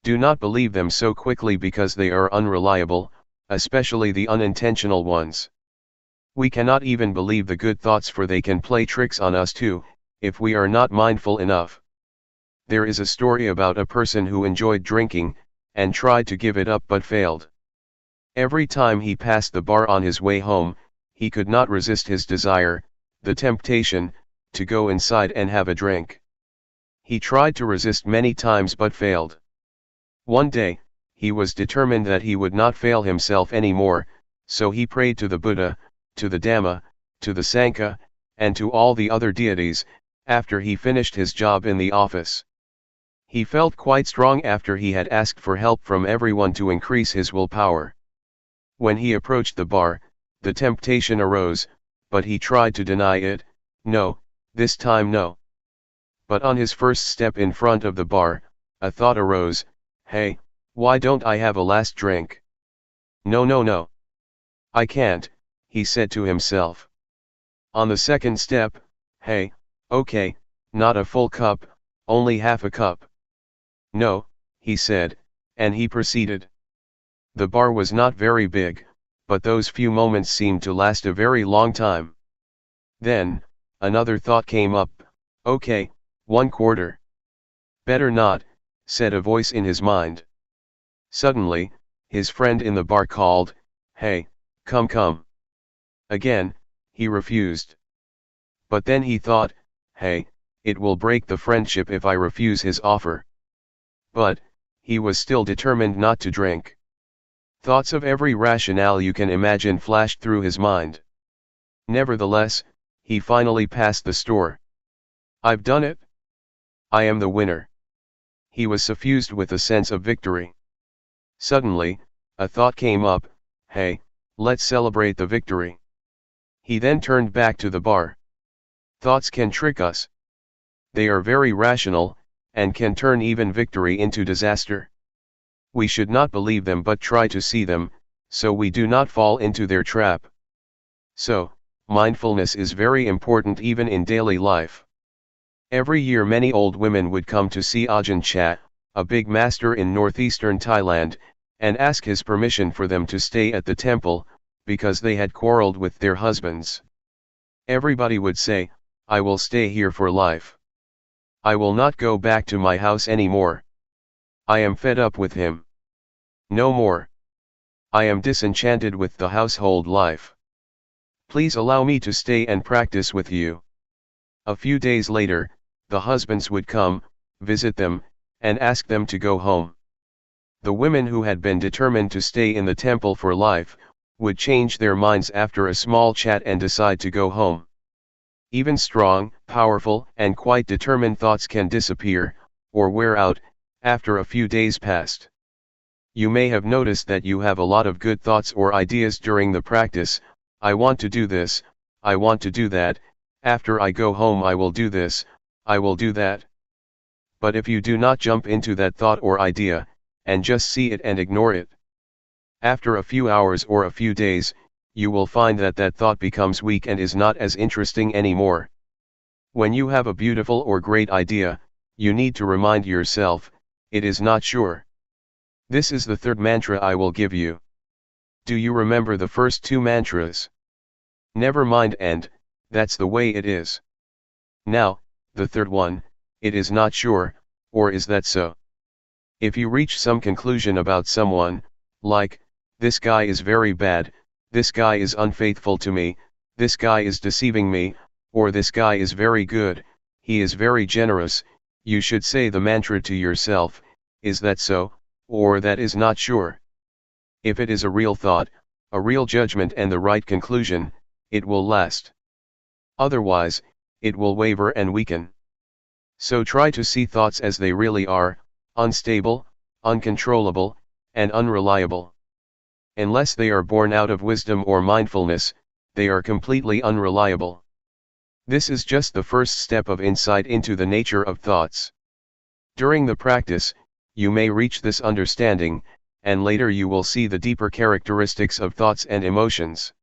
Do not believe them so quickly because they are unreliable, especially the unintentional ones. We cannot even believe the good thoughts, for they can play tricks on us too, if we are not mindful enough. There is a story about a person who enjoyed drinking, and tried to give it up but failed. Every time he passed the bar on his way home, he could not resist his desire, the temptation, to go inside and have a drink. He tried to resist many times but failed. One day, he was determined that he would not fail himself any more, so he prayed to the Buddha, to the Dhamma, to the Sangha, and to all the other deities, after he finished his job in the office. He felt quite strong after he had asked for help from everyone to increase his willpower. When he approached the bar, the temptation arose, but he tried to deny it. No, this time no. But on his first step in front of the bar, a thought arose, "Hey, why don't I have a last drink?" "No, no, no. I can't," he said to himself. On the second step, "Hey, okay, not a full cup, only half a cup." "No," he said, and he proceeded. The bar was not very big, but those few moments seemed to last a very long time. Then, another thought came up, "Okay, 1/4. "Better not," said a voice in his mind. Suddenly, his friend in the bar called, "Hey, come come." Again, he refused. But then he thought, "Hey, it will break the friendship if I refuse his offer." But, he was still determined not to drink. Thoughts of every rationale you can imagine flashed through his mind. Nevertheless, he finally passed the store. "I've done it. I am the winner." He was suffused with a sense of victory. Suddenly, a thought came up, "Hey, let's celebrate the victory." He then turned back to the bar. Thoughts can trick us. They are very rational, and can turn even victory into disaster. We should not believe them but try to see them, so we do not fall into their trap. So, mindfulness is very important even in daily life. Every year many old women would come to see Ajahn Chah, a big master in northeastern Thailand, and ask his permission for them to stay at the temple, because they had quarreled with their husbands. Everybody would say, "I will stay here for life. I will not go back to my house anymore. I am fed up with him. No more. I am disenchanted with the household life. Please allow me to stay and practice with you." A few days later, the husbands would come, visit them, and ask them to go home. The women who had been determined to stay in the temple for life, would change their minds after a small chat and decide to go home. Even strong, powerful, and quite determined thoughts can disappear, or wear out, after a few days passed. You may have noticed that you have a lot of good thoughts or ideas during the practice. "I want to do this, I want to do that, after I go home I will do this, I will do that." But if you do not jump into that thought or idea, and just see it and ignore it, after a few hours or a few days, you will find that that thought becomes weak and is not as interesting anymore. When you have a beautiful or great idea, you need to remind yourself, "It is not sure." This is the third mantra I will give you. Do you remember the first two mantras? Never mind and, that's the way it is. Now, the third one, it is not sure, or is that so? If you reach some conclusion about someone, like, "This guy is very bad, this guy is unfaithful to me, this guy is deceiving me, or this guy is very good, he is very generous, you should say the mantra to yourself, is that so, or that is not sure. If it is a real thought, a real judgment and the right conclusion, it will last. Otherwise, it will waver and weaken. So try to see thoughts as they really are, unstable, uncontrollable, and unreliable. Unless they are born out of wisdom or mindfulness, they are completely unreliable. This is just the first step of insight into the nature of thoughts. During the practice, you may reach this understanding, and later you will see the deeper characteristics of thoughts and emotions.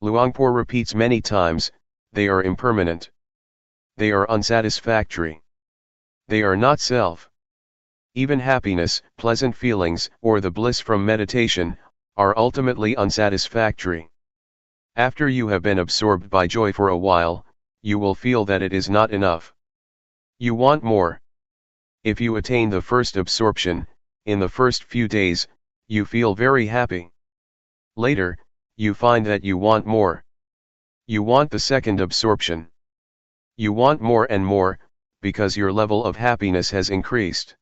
Luangpor repeats many times, they are impermanent. They are unsatisfactory. They are not self. Even happiness, pleasant feelings, or the bliss from meditation, are ultimately unsatisfactory. After you have been absorbed by joy for a while, you will feel that it is not enough. You want more. If you attain the first absorption, in the first few days, you feel very happy. Later, you find that you want more. You want the second absorption. You want more and more, because your level of happiness has increased.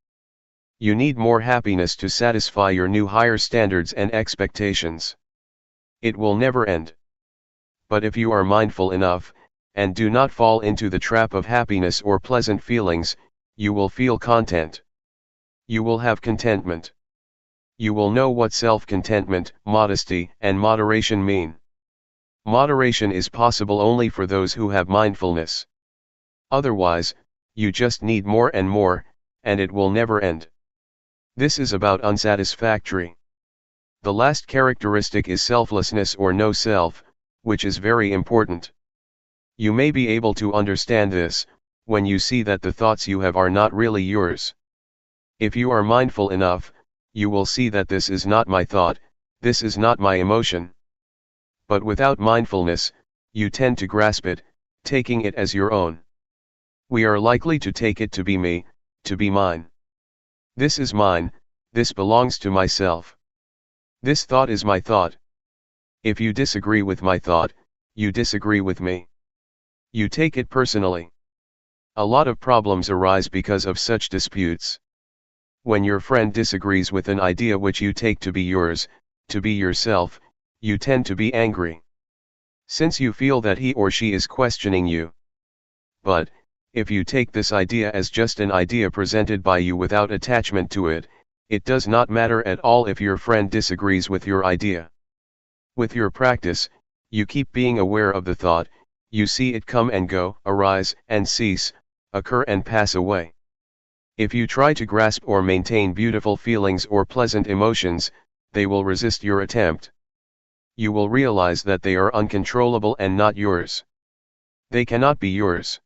You need more happiness to satisfy your new higher standards and expectations. It will never end. But if you are mindful enough, and do not fall into the trap of happiness or pleasant feelings, you will feel content. You will have contentment. You will know what self-contentment, modesty, and moderation mean. Moderation is possible only for those who have mindfulness. Otherwise, you just need more, and it will never end. This is about unsatisfactory. The last characteristic is selflessness or no self, which is very important. You may be able to understand this, when you see that the thoughts you have are not really yours. If you are mindful enough, you will see that this is not my thought, this is not my emotion. But without mindfulness, you tend to grasp it, taking it as your own. We are likely to take it to be me, to be mine. This is mine, this belongs to myself. This thought is my thought. If you disagree with my thought, you disagree with me. You take it personally. A lot of problems arise because of such disputes. When your friend disagrees with an idea which you take to be yours, to be yourself, you tend to be angry. Since you feel that he or she is questioning you. But, if you take this idea as just an idea presented by you without attachment to it, it does not matter at all if your friend disagrees with your idea. With your practice, you keep being aware of the thought, you see it come and go, arise and cease, occur and pass away. If you try to grasp or maintain beautiful feelings or pleasant emotions, they will resist your attempt. You will realize that they are uncontrollable and not yours. They cannot be yours.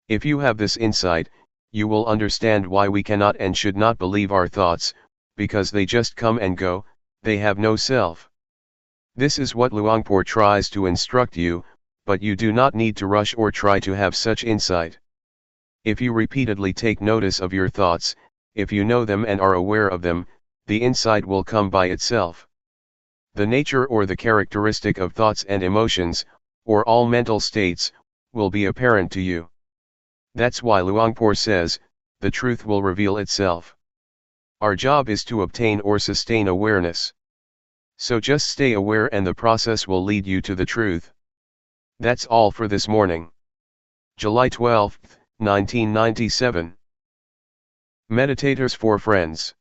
If you have this insight, you will understand why we cannot and should not believe our thoughts, because they just come and go, they have no self. This is what Luangpor tries to instruct you, but you do not need to rush or try to have such insight. If you repeatedly take notice of your thoughts, if you know them and are aware of them, the insight will come by itself. The nature or the characteristic of thoughts and emotions, or all mental states, will be apparent to you. That's why Luangpor says, the truth will reveal itself. Our job is to obtain or sustain awareness. So just stay aware and the process will lead you to the truth. That's all for this morning. July 12, 1997. Meditators for Friends.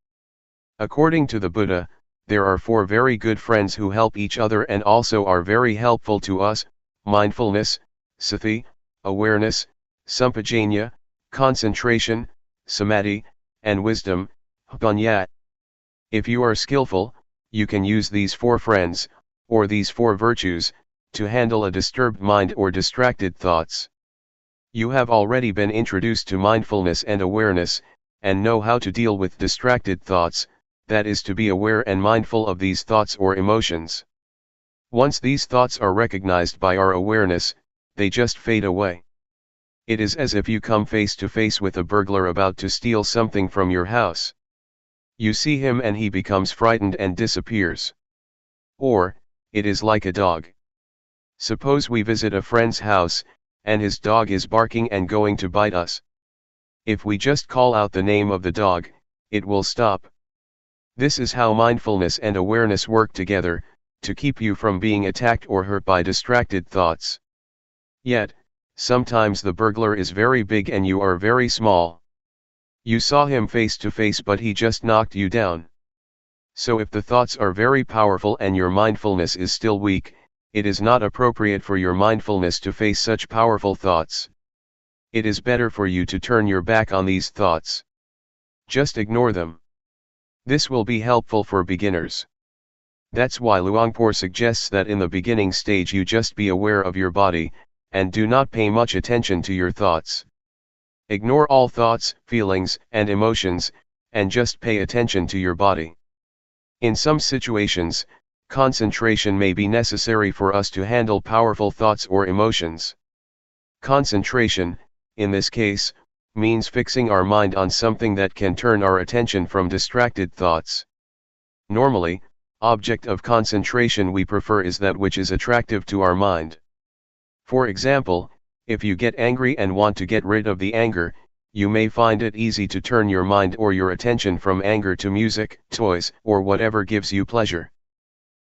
According to the Buddha, there are 4 very good friends who help each other and also are very helpful to us: mindfulness, sati, awareness, sampajanya, concentration, samadhi, and wisdom, panya. If you are skillful, you can use these 4 friends, or these 4 virtues, to handle a disturbed mind or distracted thoughts. You have already been introduced to mindfulness and awareness, and know how to deal with distracted thoughts, that is to be aware and mindful of these thoughts or emotions. Once these thoughts are recognized by our awareness, they just fade away. It is as if you come face to face with a burglar about to steal something from your house. You see him and he becomes frightened and disappears. Or, it is like a dog. Suppose we visit a friend's house, and his dog is barking and going to bite us. If we just call out the name of the dog, it will stop. This is how mindfulness and awareness work together, to keep you from being attacked or hurt by distracted thoughts. Yet, sometimes the burglar is very big and you are very small. You saw him face to face but he just knocked you down. So if the thoughts are very powerful and your mindfulness is still weak, it is not appropriate for your mindfulness to face such powerful thoughts. It is better for you to turn your back on these thoughts. Just ignore them. This will be helpful for beginners. That's why Luangpor suggests that in the beginning stage you just be aware of your body, and do not pay much attention to your thoughts. Ignore all thoughts, feelings, and emotions, and just pay attention to your body. In some situations, concentration may be necessary for us to handle powerful thoughts or emotions. Concentration, in this case, means fixing our mind on something that can turn our attention from distracted thoughts. Normally, object of concentration we prefer is that which is attractive to our mind. For example, if you get angry and want to get rid of the anger, you may find it easy to turn your mind or your attention from anger to music, toys, or whatever gives you pleasure.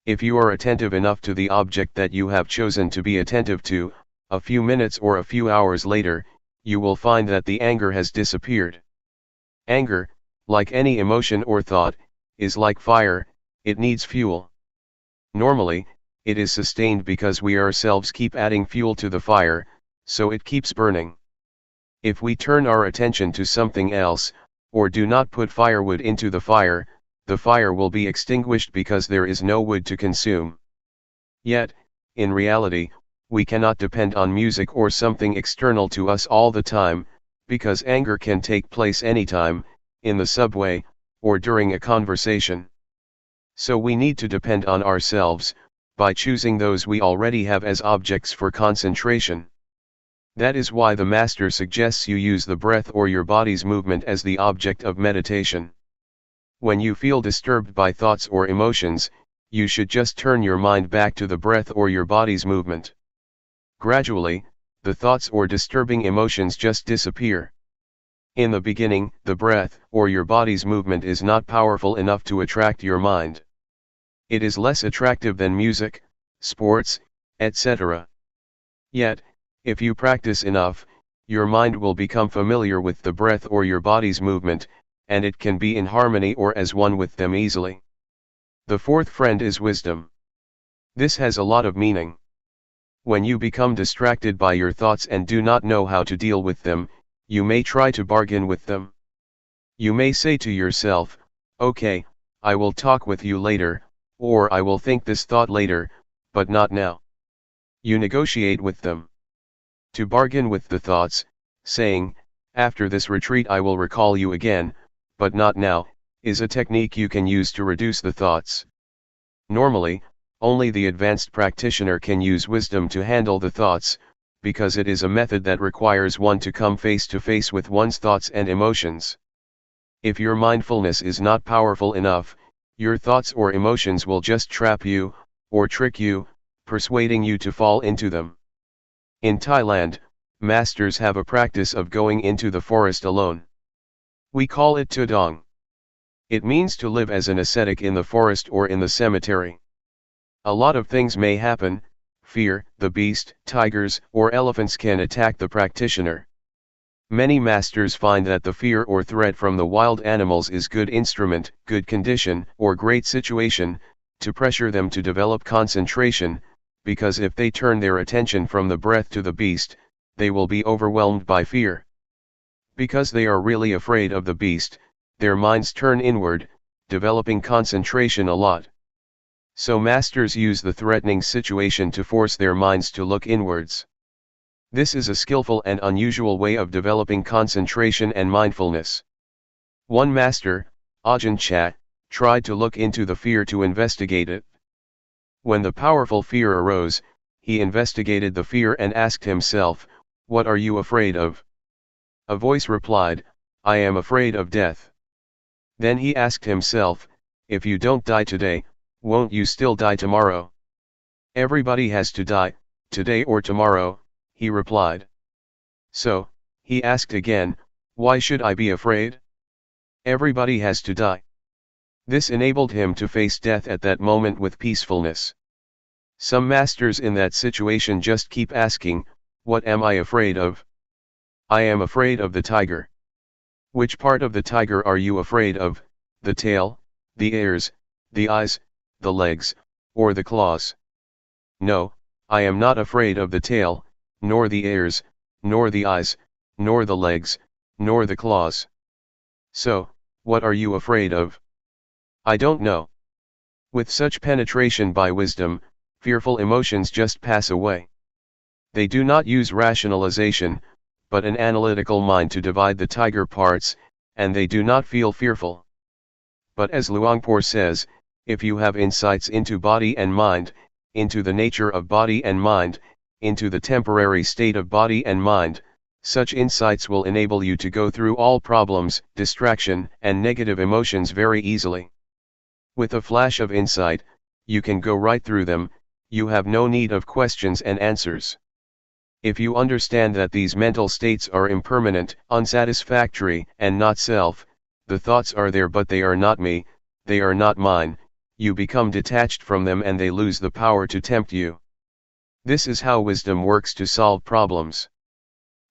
If you are attentive enough to the object that you have chosen to be attentive to, a few minutes or a few hours later, you will find that the anger has disappeared. Anger, like any emotion or thought, is like fire, it needs fuel. Normally, it is sustained because we ourselves keep adding fuel to the fire, so it keeps burning. If we turn our attention to something else, or do not put firewood into the fire will be extinguished because there is no wood to consume. Yet, in reality, we cannot depend on music or something external to us all the time, because anger can take place anytime, in the subway, or during a conversation. So we need to depend on ourselves, by choosing those we already have as objects for concentration. That is why the master suggests you use the breath or your body's movement as the object of meditation. When you feel disturbed by thoughts or emotions, you should just turn your mind back to the breath or your body's movement. Gradually, the thoughts or disturbing emotions just disappear. In the beginning, the breath or your body's movement is not powerful enough to attract your mind. It is less attractive than music, sports, etc. Yet, if you practice enough, your mind will become familiar with the breath or your body's movement, and it can be in harmony or as one with them easily. The fourth friend is wisdom. This has a lot of meaning. When you become distracted by your thoughts and do not know how to deal with them, you may try to bargain with them. You may say to yourself, "Okay, I will talk with you later," or "I will think this thought later, but not now." You negotiate with them. To bargain with the thoughts, saying, "After this retreat I will recall you again, but not now," is a technique you can use to reduce the thoughts. Normally, only the advanced practitioner can use wisdom to handle the thoughts, because it is a method that requires one to come face to face with one's thoughts and emotions. If your mindfulness is not powerful enough, your thoughts or emotions will just trap you, or trick you, persuading you to fall into them. In Thailand, masters have a practice of going into the forest alone. We call it tudong. It means to live as an ascetic in the forest or in the cemetery. A lot of things may happen: fear, the beast, tigers, or elephants can attack the practitioner. Many masters find that the fear or threat from the wild animals is good instrument, good condition, or great situation, to pressure them to develop concentration, because if they turn their attention from the breath to the beast, they will be overwhelmed by fear. Because they are really afraid of the beast, their minds turn inward, developing concentration a lot. So masters use the threatening situation to force their minds to look inwards. This is a skillful and unusual way of developing concentration and mindfulness. One master, Ajahn Chah, tried to look into the fear to investigate it. When the powerful fear arose, he investigated the fear and asked himself, "What are you afraid of?" A voice replied, "I am afraid of death." Then he asked himself, "If you don't die today, won't you still die tomorrow?" Everybody has to die, today or tomorrow, he replied. So, he asked again, why should I be afraid? Everybody has to die. This enabled him to face death at that moment with peacefulness. Some masters in that situation just keep asking, what am I afraid of? I am afraid of the tiger. Which part of the tiger are you afraid of, the tail, the ears, the eyes, the legs, or the claws? No, I am not afraid of the tail, nor the ears, nor the eyes, nor the legs, nor the claws. So, what are you afraid of? I don't know. With such penetration by wisdom, fearful emotions just pass away. They do not use rationalization, but an analytical mind to divide the tiger parts, and they do not feel fearful. But as Luangpor says, if you have insights into body and mind, into the nature of body and mind, into the temporary state of body and mind, such insights will enable you to go through all problems, distraction, and negative emotions very easily. With a flash of insight, you can go right through them, you have no need of questions and answers. If you understand that these mental states are impermanent, unsatisfactory, and not self, the thoughts are there but they are not me, they are not mine, you become detached from them and they lose the power to tempt you. This is how wisdom works to solve problems.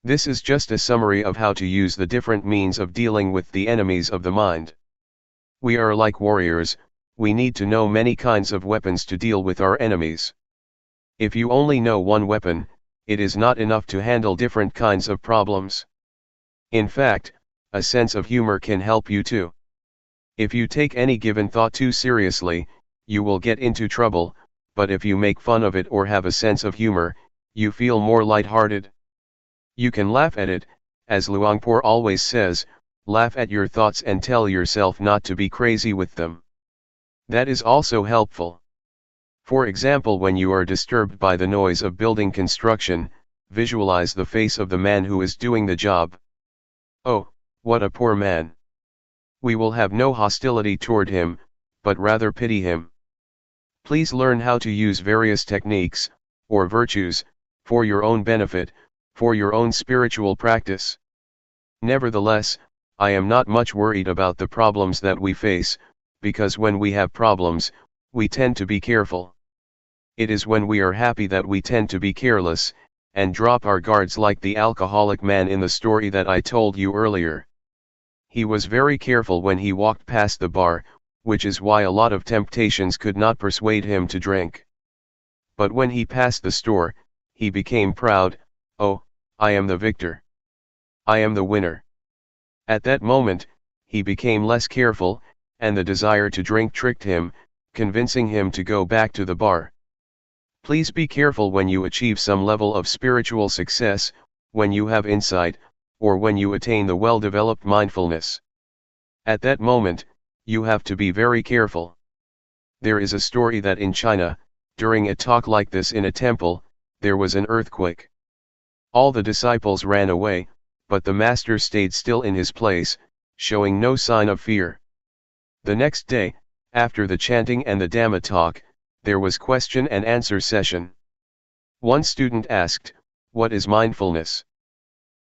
This is just a summary of how to use the different means of dealing with the enemies of the mind. We are like warriors, we need to know many kinds of weapons to deal with our enemies. If you only know one weapon, it is not enough to handle different kinds of problems. In fact, a sense of humor can help you too. If you take any given thought too seriously, you will get into trouble, but if you make fun of it or have a sense of humor, you feel more light-hearted. You can laugh at it, as Luangpor always says, laugh at your thoughts and tell yourself not to be crazy with them. That is also helpful. For example, when you are disturbed by the noise of building construction, visualize the face of the man who is doing the job. Oh, what a poor man. We will have no hostility toward him, but rather pity him. Please learn how to use various techniques, or virtues, for your own benefit, for your own spiritual practice. Nevertheless, I am not much worried about the problems that we face, because when we have problems, we tend to be careful. It is when we are happy that we tend to be careless, and drop our guards like the alcoholic man in the story that I told you earlier. He was very careful when he walked past the bar, which is why a lot of temptations could not persuade him to drink. But when he passed the store, he became proud. Oh, I am the victor. I am the winner. At that moment, he became less careful, and the desire to drink tricked him, convincing him to go back to the bar. Please be careful when you achieve some level of spiritual success, when you have insight, or when you attain the well-developed mindfulness. At that moment, you have to be very careful. There is a story that in China, during a talk like this in a temple, there was an earthquake. All the disciples ran away, but the master stayed still in his place, showing no sign of fear. The next day, after the chanting and the Dhamma talk, there was question and answer session. One student asked, "What is mindfulness?"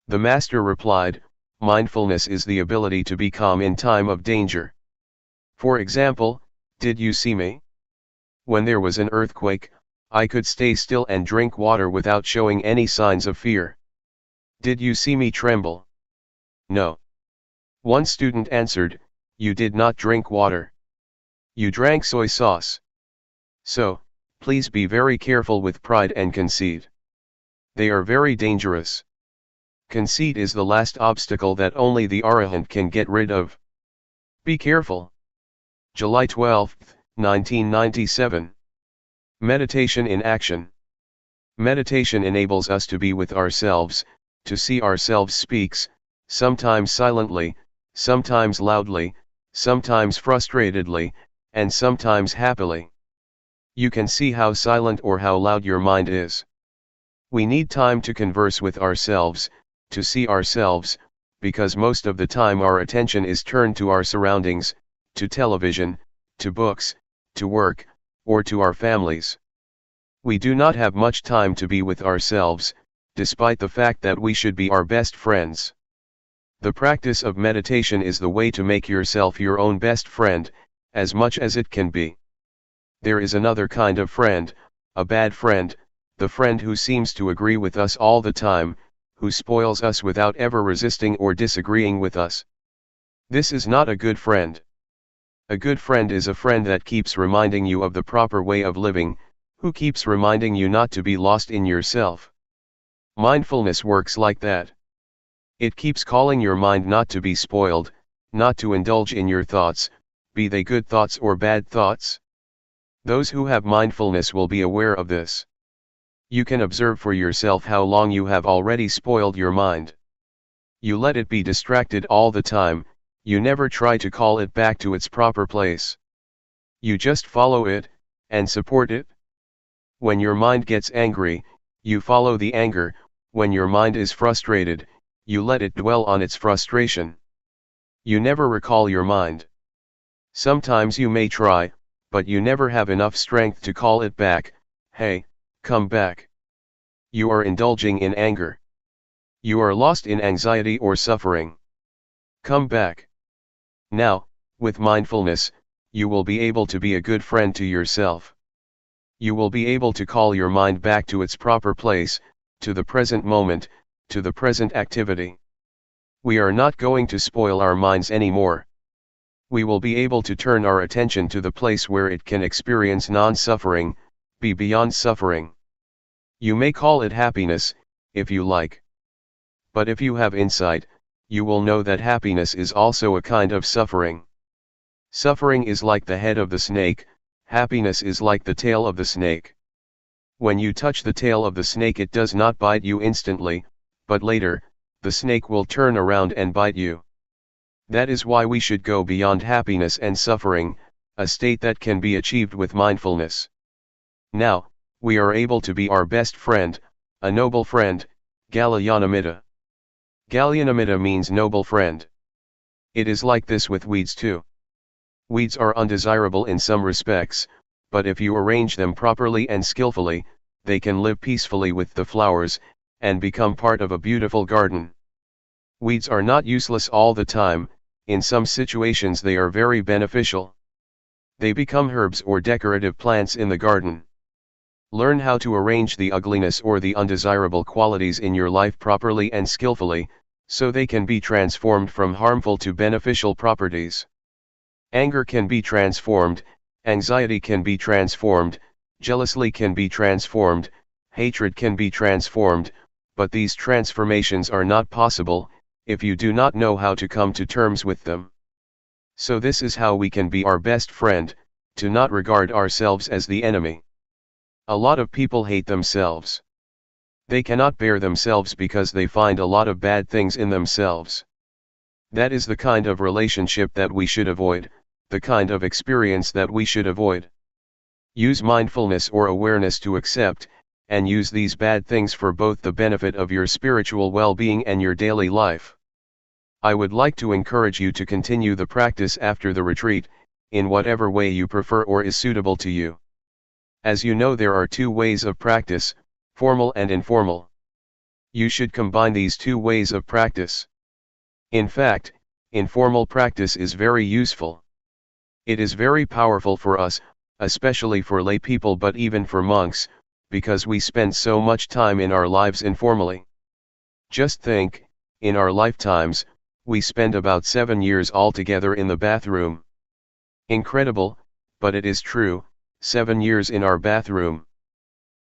The master replied, "Mindfulness is the ability to be calm in time of danger. For example, did you see me? When there was an earthquake, I could stay still and drink water without showing any signs of fear. Did you see me tremble? No." One student answered, "You did not drink water. You drank soy sauce." So, please be very careful with pride and conceit. They are very dangerous. Conceit is the last obstacle that only the Arahant can get rid of. Be careful. July 12, 1997. Meditation in action. Meditation enables us to be with ourselves, to see ourselves speaks, sometimes silently, sometimes loudly, sometimes frustratedly, and sometimes happily. You can see how silent or how loud your mind is. We need time to converse with ourselves, to see ourselves, because most of the time our attention is turned to our surroundings, to television, to books, to work, or to our families. We do not have much time to be with ourselves, despite the fact that we should be our best friends. The practice of meditation is the way to make yourself your own best friend, as much as it can be. There is another kind of friend, a bad friend, the friend who seems to agree with us all the time, who spoils us without ever resisting or disagreeing with us. This is not a good friend. A good friend is a friend that keeps reminding you of the proper way of living, who keeps reminding you not to be lost in yourself. Mindfulness works like that. It keeps calling your mind not to be spoiled, not to indulge in your thoughts, be they good thoughts or bad thoughts. Those who have mindfulness will be aware of this. You can observe for yourself how long you have already spoiled your mind. You let it be distracted all the time, you never try to call it back to its proper place. You just follow it, and support it. When your mind gets angry, you follow the anger. When your mind is frustrated, you let it dwell on its frustration. You never recall your mind. Sometimes you may try, but you never have enough strength to call it back. Hey, come back. You are indulging in anger. You are lost in anxiety or suffering. Come back. Now, with mindfulness, you will be able to be a good friend to yourself. You will be able to call your mind back to its proper place, to the present moment, to the present activity. We are not going to spoil our minds anymore. We will be able to turn our attention to the place where it can experience non-suffering, be beyond suffering. You may call it happiness, if you like. But if you have insight, you will know that happiness is also a kind of suffering. Suffering is like the head of the snake, happiness is like the tail of the snake. When you touch the tail of the snake, it does not bite you instantly, but later, the snake will turn around and bite you. That is why we should go beyond happiness and suffering, a state that can be achieved with mindfulness. Now, we are able to be our best friend, a noble friend, Galyanamitta. Galyanamitta means noble friend. It is like this with weeds too. Weeds are undesirable in some respects, but if you arrange them properly and skillfully, they can live peacefully with the flowers, and become part of a beautiful garden. Weeds are not useless all the time, in some situations they are very beneficial. They become herbs or decorative plants in the garden. Learn how to arrange the ugliness or the undesirable qualities in your life properly and skillfully, so they can be transformed from harmful to beneficial properties. Anger can be transformed, anxiety can be transformed, jealousy can be transformed, hatred can be transformed, but these transformations are not possible, if you do not know how to come to terms with them. So this is how we can be our best friend, to not regard ourselves as the enemy. A lot of people hate themselves. They cannot bear themselves because they find a lot of bad things in themselves. That is the kind of relationship that we should avoid, the kind of experience that we should avoid. Use mindfulness or awareness to accept, and use these bad things for both the benefit of your spiritual well-being and your daily life. I would like to encourage you to continue the practice after the retreat, in whatever way you prefer or is suitable to you. As you know, there are two ways of practice, formal and informal. You should combine these two ways of practice. In fact, informal practice is very useful. It is very powerful for us, especially for lay people, but even for monks, because we spend so much time in our lives informally. Just think, in our lifetimes, we spend about 7 years altogether in the bathroom. Incredible, but it is true, 7 years in our bathroom.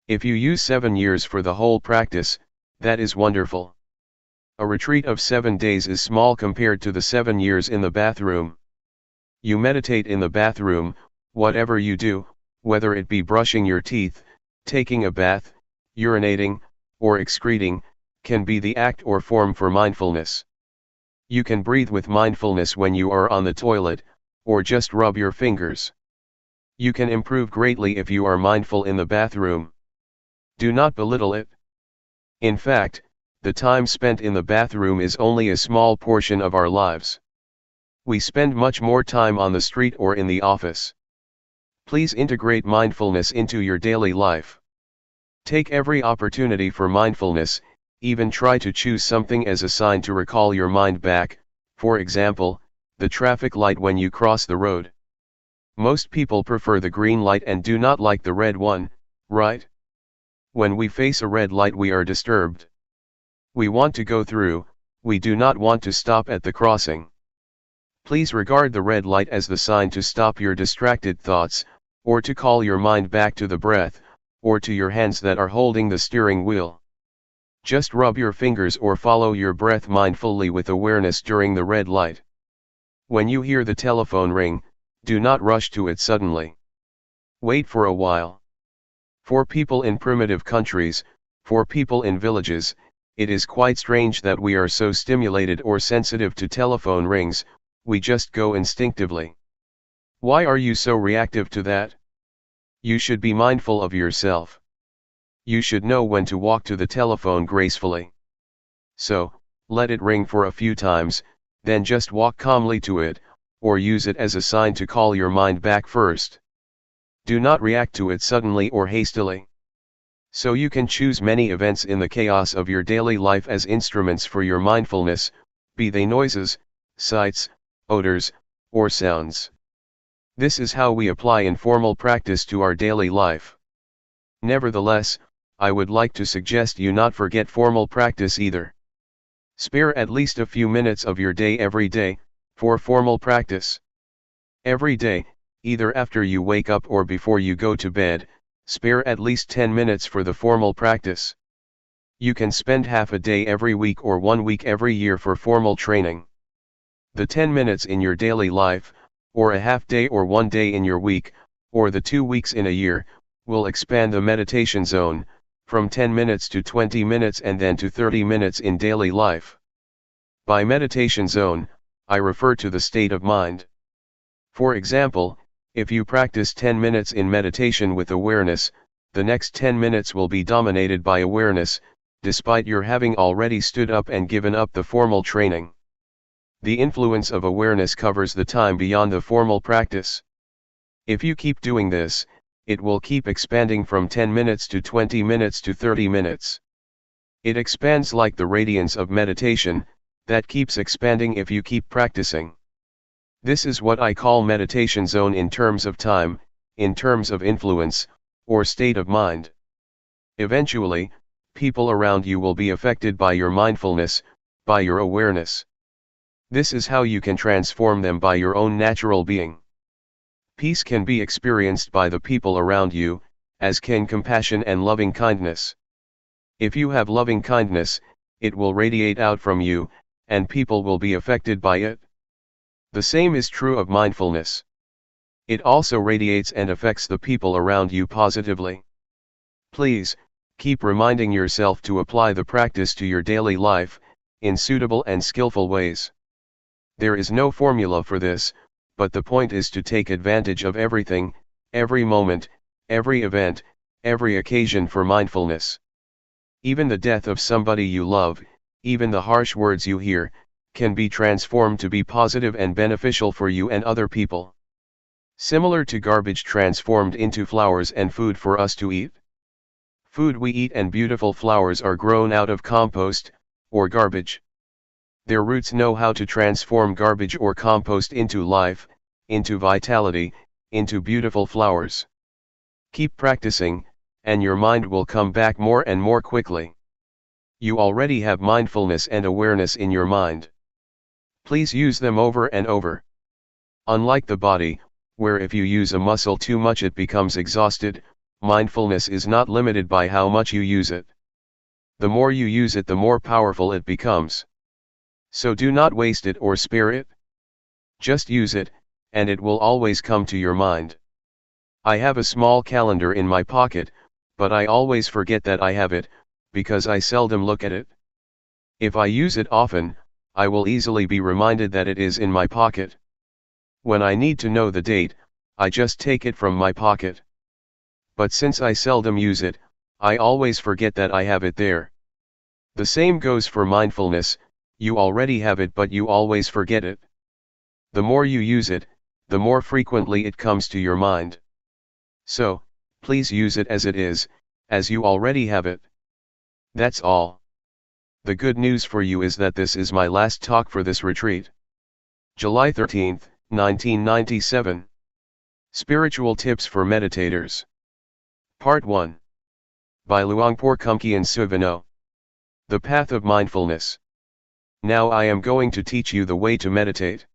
If you use 7 years for the whole practice, that is wonderful. A retreat of 7 days is small compared to the 7 years in the bathroom. You meditate in the bathroom, whatever you do, whether it be brushing your teeth, taking a bath, urinating, or excreting, can be the act or form for mindfulness. You can breathe with mindfulness when you are on the toilet, or just rub your fingers. You can improve greatly if you are mindful in the bathroom. Do not belittle it. In fact, the time spent in the bathroom is only a small portion of our lives. We spend much more time on the street or in the office. Please integrate mindfulness into your daily life. Take every opportunity for mindfulness, Even try to choose something as a sign to recall your mind back, for example, the traffic light when you cross the road. Most people prefer the green light and do not like the red one, right? When we face a red light we are disturbed. We want to go through, we do not want to stop at the crossing. Please regard the red light as the sign to stop your distracted thoughts, or to call your mind back to the breath, or to your hands that are holding the steering wheel. Just rub your fingers or follow your breath mindfully with awareness during the red light. When you hear the telephone ring, do not rush to it suddenly. Wait for a while. For people in primitive countries, for people in villages, it is quite strange that we are so stimulated or sensitive to telephone rings, we just go instinctively. Why are you so reactive to that? You should be mindful of yourself. You should know when to walk to the telephone gracefully. So, let it ring for a few times, then just walk calmly to it, or use it as a sign to call your mind back first. Do not react to it suddenly or hastily. So you can choose many events in the chaos of your daily life as instruments for your mindfulness, be they noises, sights, odors, or sounds. This is how we apply informal practice to our daily life. Nevertheless, I would like to suggest you not forget formal practice either. Spare at least a few minutes of your day every day, for formal practice. Every day, either after you wake up or before you go to bed, spare at least 10 minutes for the formal practice. You can spend half a day every week or 1 week every year for formal training. The 10 minutes in your daily life, or a half day or 1 day in your week, or the 2 weeks in a year, will expand the meditation zone, from 10 minutes to 20 minutes and then to 30 minutes in daily life. By meditation zone, I refer to the state of mind. For example, if you practice 10 minutes in meditation with awareness, the next 10 minutes will be dominated by awareness, despite your having already stood up and given up the formal training. The influence of awareness covers the time beyond the formal practice. If you keep doing this, it will keep expanding from 10 minutes to 20 minutes to 30 minutes. It expands like the radiance of meditation, that keeps expanding if you keep practicing. This is what I call meditation zone in terms of time, in terms of influence, or state of mind. Eventually, people around you will be affected by your mindfulness, by your awareness. This is how you can transform them by your own natural being. Peace can be experienced by the people around you, as can compassion and loving kindness. If you have loving kindness, it will radiate out from you, and people will be affected by it. The same is true of mindfulness. It also radiates and affects the people around you positively. Please, keep reminding yourself to apply the practice to your daily life, in suitable and skillful ways. There is no formula for this, but the point is to take advantage of everything, every moment, every event, every occasion for mindfulness. Even the death of somebody you love, even the harsh words you hear, can be transformed to be positive and beneficial for you and other people. Similar to garbage transformed into flowers and food for us to eat. Food we eat and beautiful flowers are grown out of compost, or garbage. Their roots know how to transform garbage or compost into life, into vitality, into beautiful flowers. Keep practicing, and your mind will come back more and more quickly. You already have mindfulness and awareness in your mind. Please use them over and over. Unlike the body, where if you use a muscle too much it becomes exhausted, mindfulness is not limited by how much you use it. The more you use it, the more powerful it becomes. So do not waste it or spare it. Just use it, and it will always come to your mind. I have a small calendar in my pocket, but I always forget that I have it, because I seldom look at it. If I use it often, I will easily be reminded that it is in my pocket. When I need to know the date, I just take it from my pocket. But since I seldom use it, I always forget that I have it there. The same goes for mindfulness. You already have it but you always forget it. The more you use it, the more frequently it comes to your mind. So, please use it as it is, as you already have it. That's all. The good news for you is that this is my last talk for this retreat. July 13, 1997. Spiritual Tips for Meditators. Part 1. By Luangpor Teean. The Path of Mindfulness. Now I am going to teach you the way to meditate.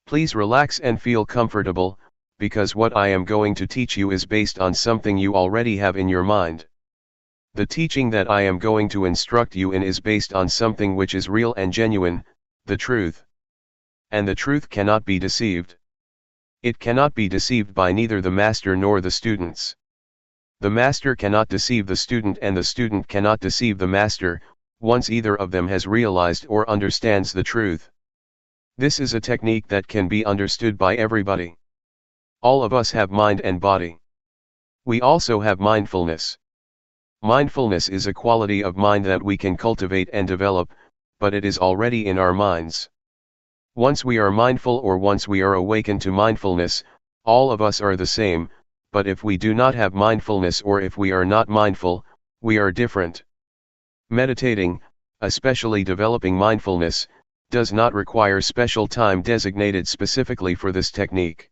Please relax and feel comfortable, because what I am going to teach you is based on something you already have in your mind. The teaching that I am going to instruct you in is based on something which is real and genuine, the truth. And the truth cannot be deceived. It cannot be deceived by neither the master nor the students. The master cannot deceive the student and the student cannot deceive the master, once either of them has realized or understands the truth. This is a technique that can be understood by everybody. All of us have mind and body. We also have mindfulness. Mindfulness is a quality of mind that we can cultivate and develop, but it is already in our minds. Once we are mindful or once we are awakened to mindfulness, all of us are the same, but if we do not have mindfulness or if we are not mindful, we are different. Meditating, especially developing mindfulness, does not require special time designated specifically for this technique.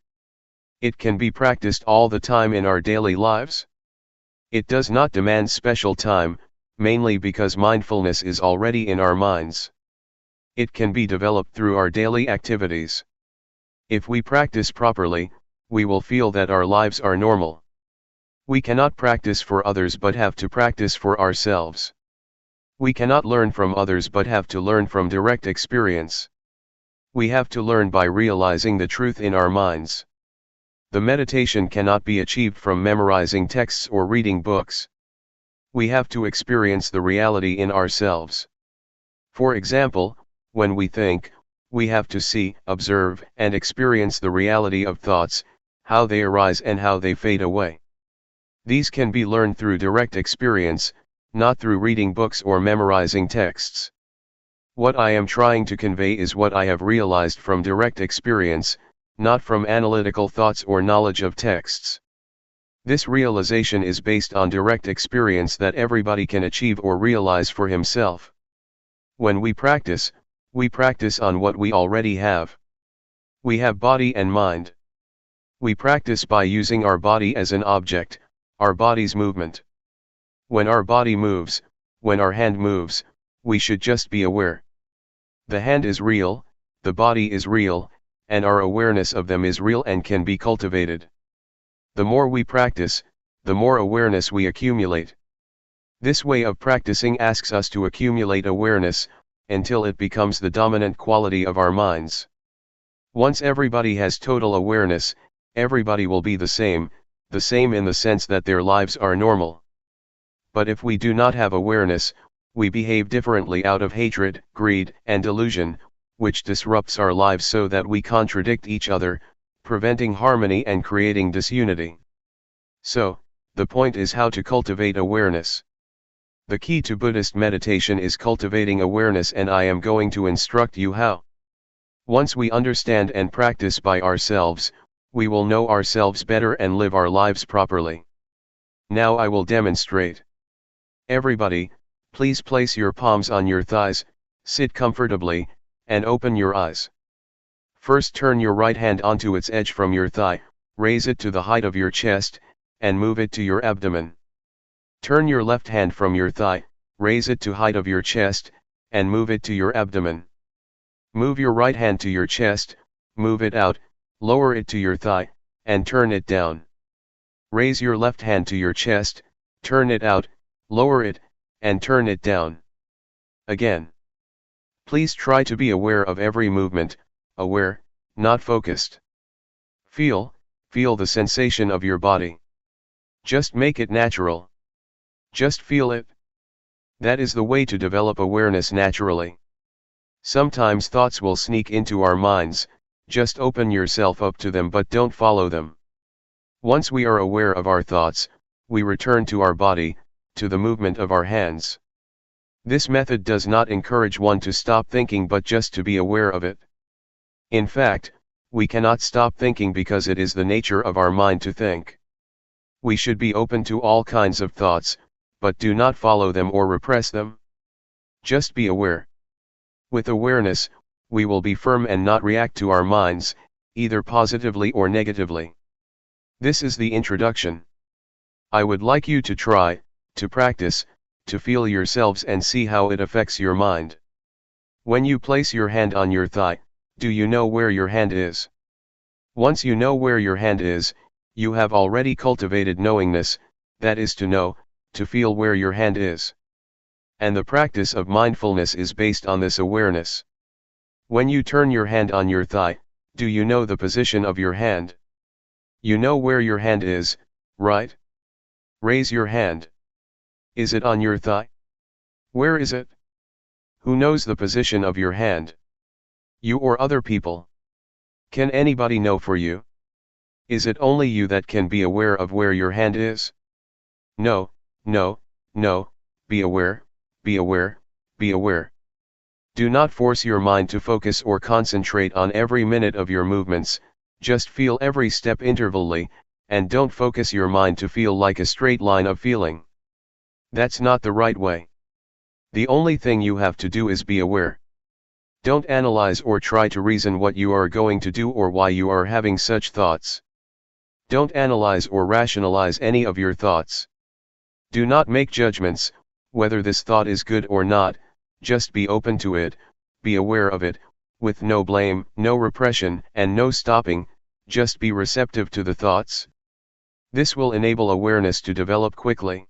It can be practiced all the time in our daily lives. It does not demand special time, mainly because mindfulness is already in our minds. It can be developed through our daily activities. If we practice properly, we will feel that our lives are normal. We cannot practice for others but have to practice for ourselves. We cannot learn from others but have to learn from direct experience. We have to learn by realizing the truth in our minds. The meditation cannot be achieved from memorizing texts or reading books. We have to experience the reality in ourselves. For example, when we think, we have to see, observe, and experience the reality of thoughts, how they arise and how they fade away. These can be learned through direct experience, not through reading books or memorizing texts. What I am trying to convey is what I have realized from direct experience, not from analytical thoughts or knowledge of texts. This realization is based on direct experience that everybody can achieve or realize for himself. When we practice on what we already have. We have body and mind. We practice by using our body as an object, our body's movement. When our body moves, when our hand moves, we should just be aware. The hand is real, the body is real, and our awareness of them is real and can be cultivated. The more we practice, the more awareness we accumulate. This way of practicing asks us to accumulate awareness, until it becomes the dominant quality of our minds. Once everybody has total awareness, everybody will be the same in the sense that their lives are normal. But if we do not have awareness, we behave differently out of hatred, greed, and delusion, which disrupts our lives so that we contradict each other, preventing harmony and creating disunity. So, the point is how to cultivate awareness. The key to Buddhist meditation is cultivating awareness, and I am going to instruct you how. Once we understand and practice by ourselves, we will know ourselves better and live our lives properly. Now I will demonstrate. Everybody, please place your palms on your thighs, sit comfortably, and open your eyes. First turn your right hand onto its edge from your thigh, raise it to the height of your chest, and move it to your abdomen. Turn your left hand from your thigh, raise it to height of your chest, and move it to your abdomen. Move your right hand to your chest, move it out, lower it to your thigh, and turn it down. Raise your left hand to your chest, turn it out, lower it, and turn it down. Again. Please try to be aware of every movement, aware, not focused. Feel the sensation of your body. Just make it natural. Just feel it. That is the way to develop awareness naturally. Sometimes thoughts will sneak into our minds, just open yourself up to them but don't follow them. Once we are aware of our thoughts, we return to our body, to the movement of our hands. This method does not encourage one to stop thinking but just to be aware of it. In fact, we cannot stop thinking because it is the nature of our mind to think. We should be open to all kinds of thoughts, but do not follow them or repress them. Just be aware. With awareness, we will be firm and not react to our minds, either positively or negatively. This is the introduction. I would like you to try, to practice, to feel yourselves and see how it affects your mind. When you place your hand on your thigh, do you know where your hand is? Once you know where your hand is, you have already cultivated knowingness, that is to know, to feel where your hand is. And the practice of mindfulness is based on this awareness. When you turn your hand on your thigh, do you know the position of your hand? You know where your hand is, right? Raise your hand. Is it on your thigh? Where is it? Who knows the position of your hand? You or other people? Can anybody know for you? Is it only you that can be aware of where your hand is? No, no, no, be aware, be aware, be aware. Do not force your mind to focus or concentrate on every minute of your movements, just feel every step intervally, and don't focus your mind to feel like a straight line of feeling. That's not the right way. The only thing you have to do is be aware. Don't analyze or try to reason what you are going to do or why you are having such thoughts. Don't analyze or rationalize any of your thoughts. Do not make judgments, whether this thought is good or not, just be open to it, be aware of it, with no blame, no repression, and no stopping, just be receptive to the thoughts. This will enable awareness to develop quickly.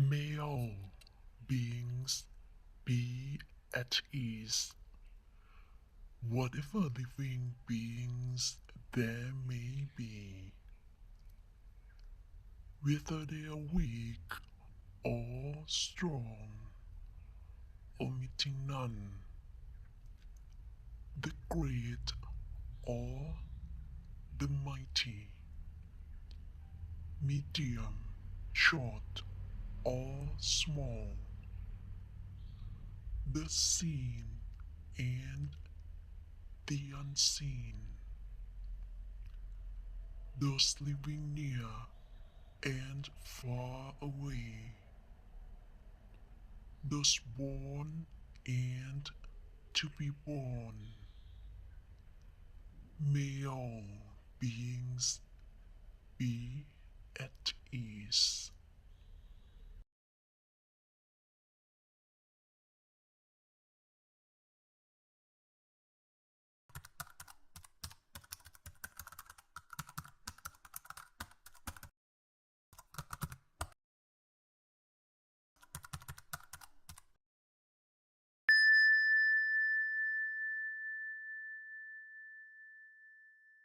May all beings be at ease, whatever living beings there may be, whether they are weak or strong, omitting none, the great or the mighty, medium, short or small, the seen and the unseen, those living near and far away, those born and to be born. May all beings be at ease.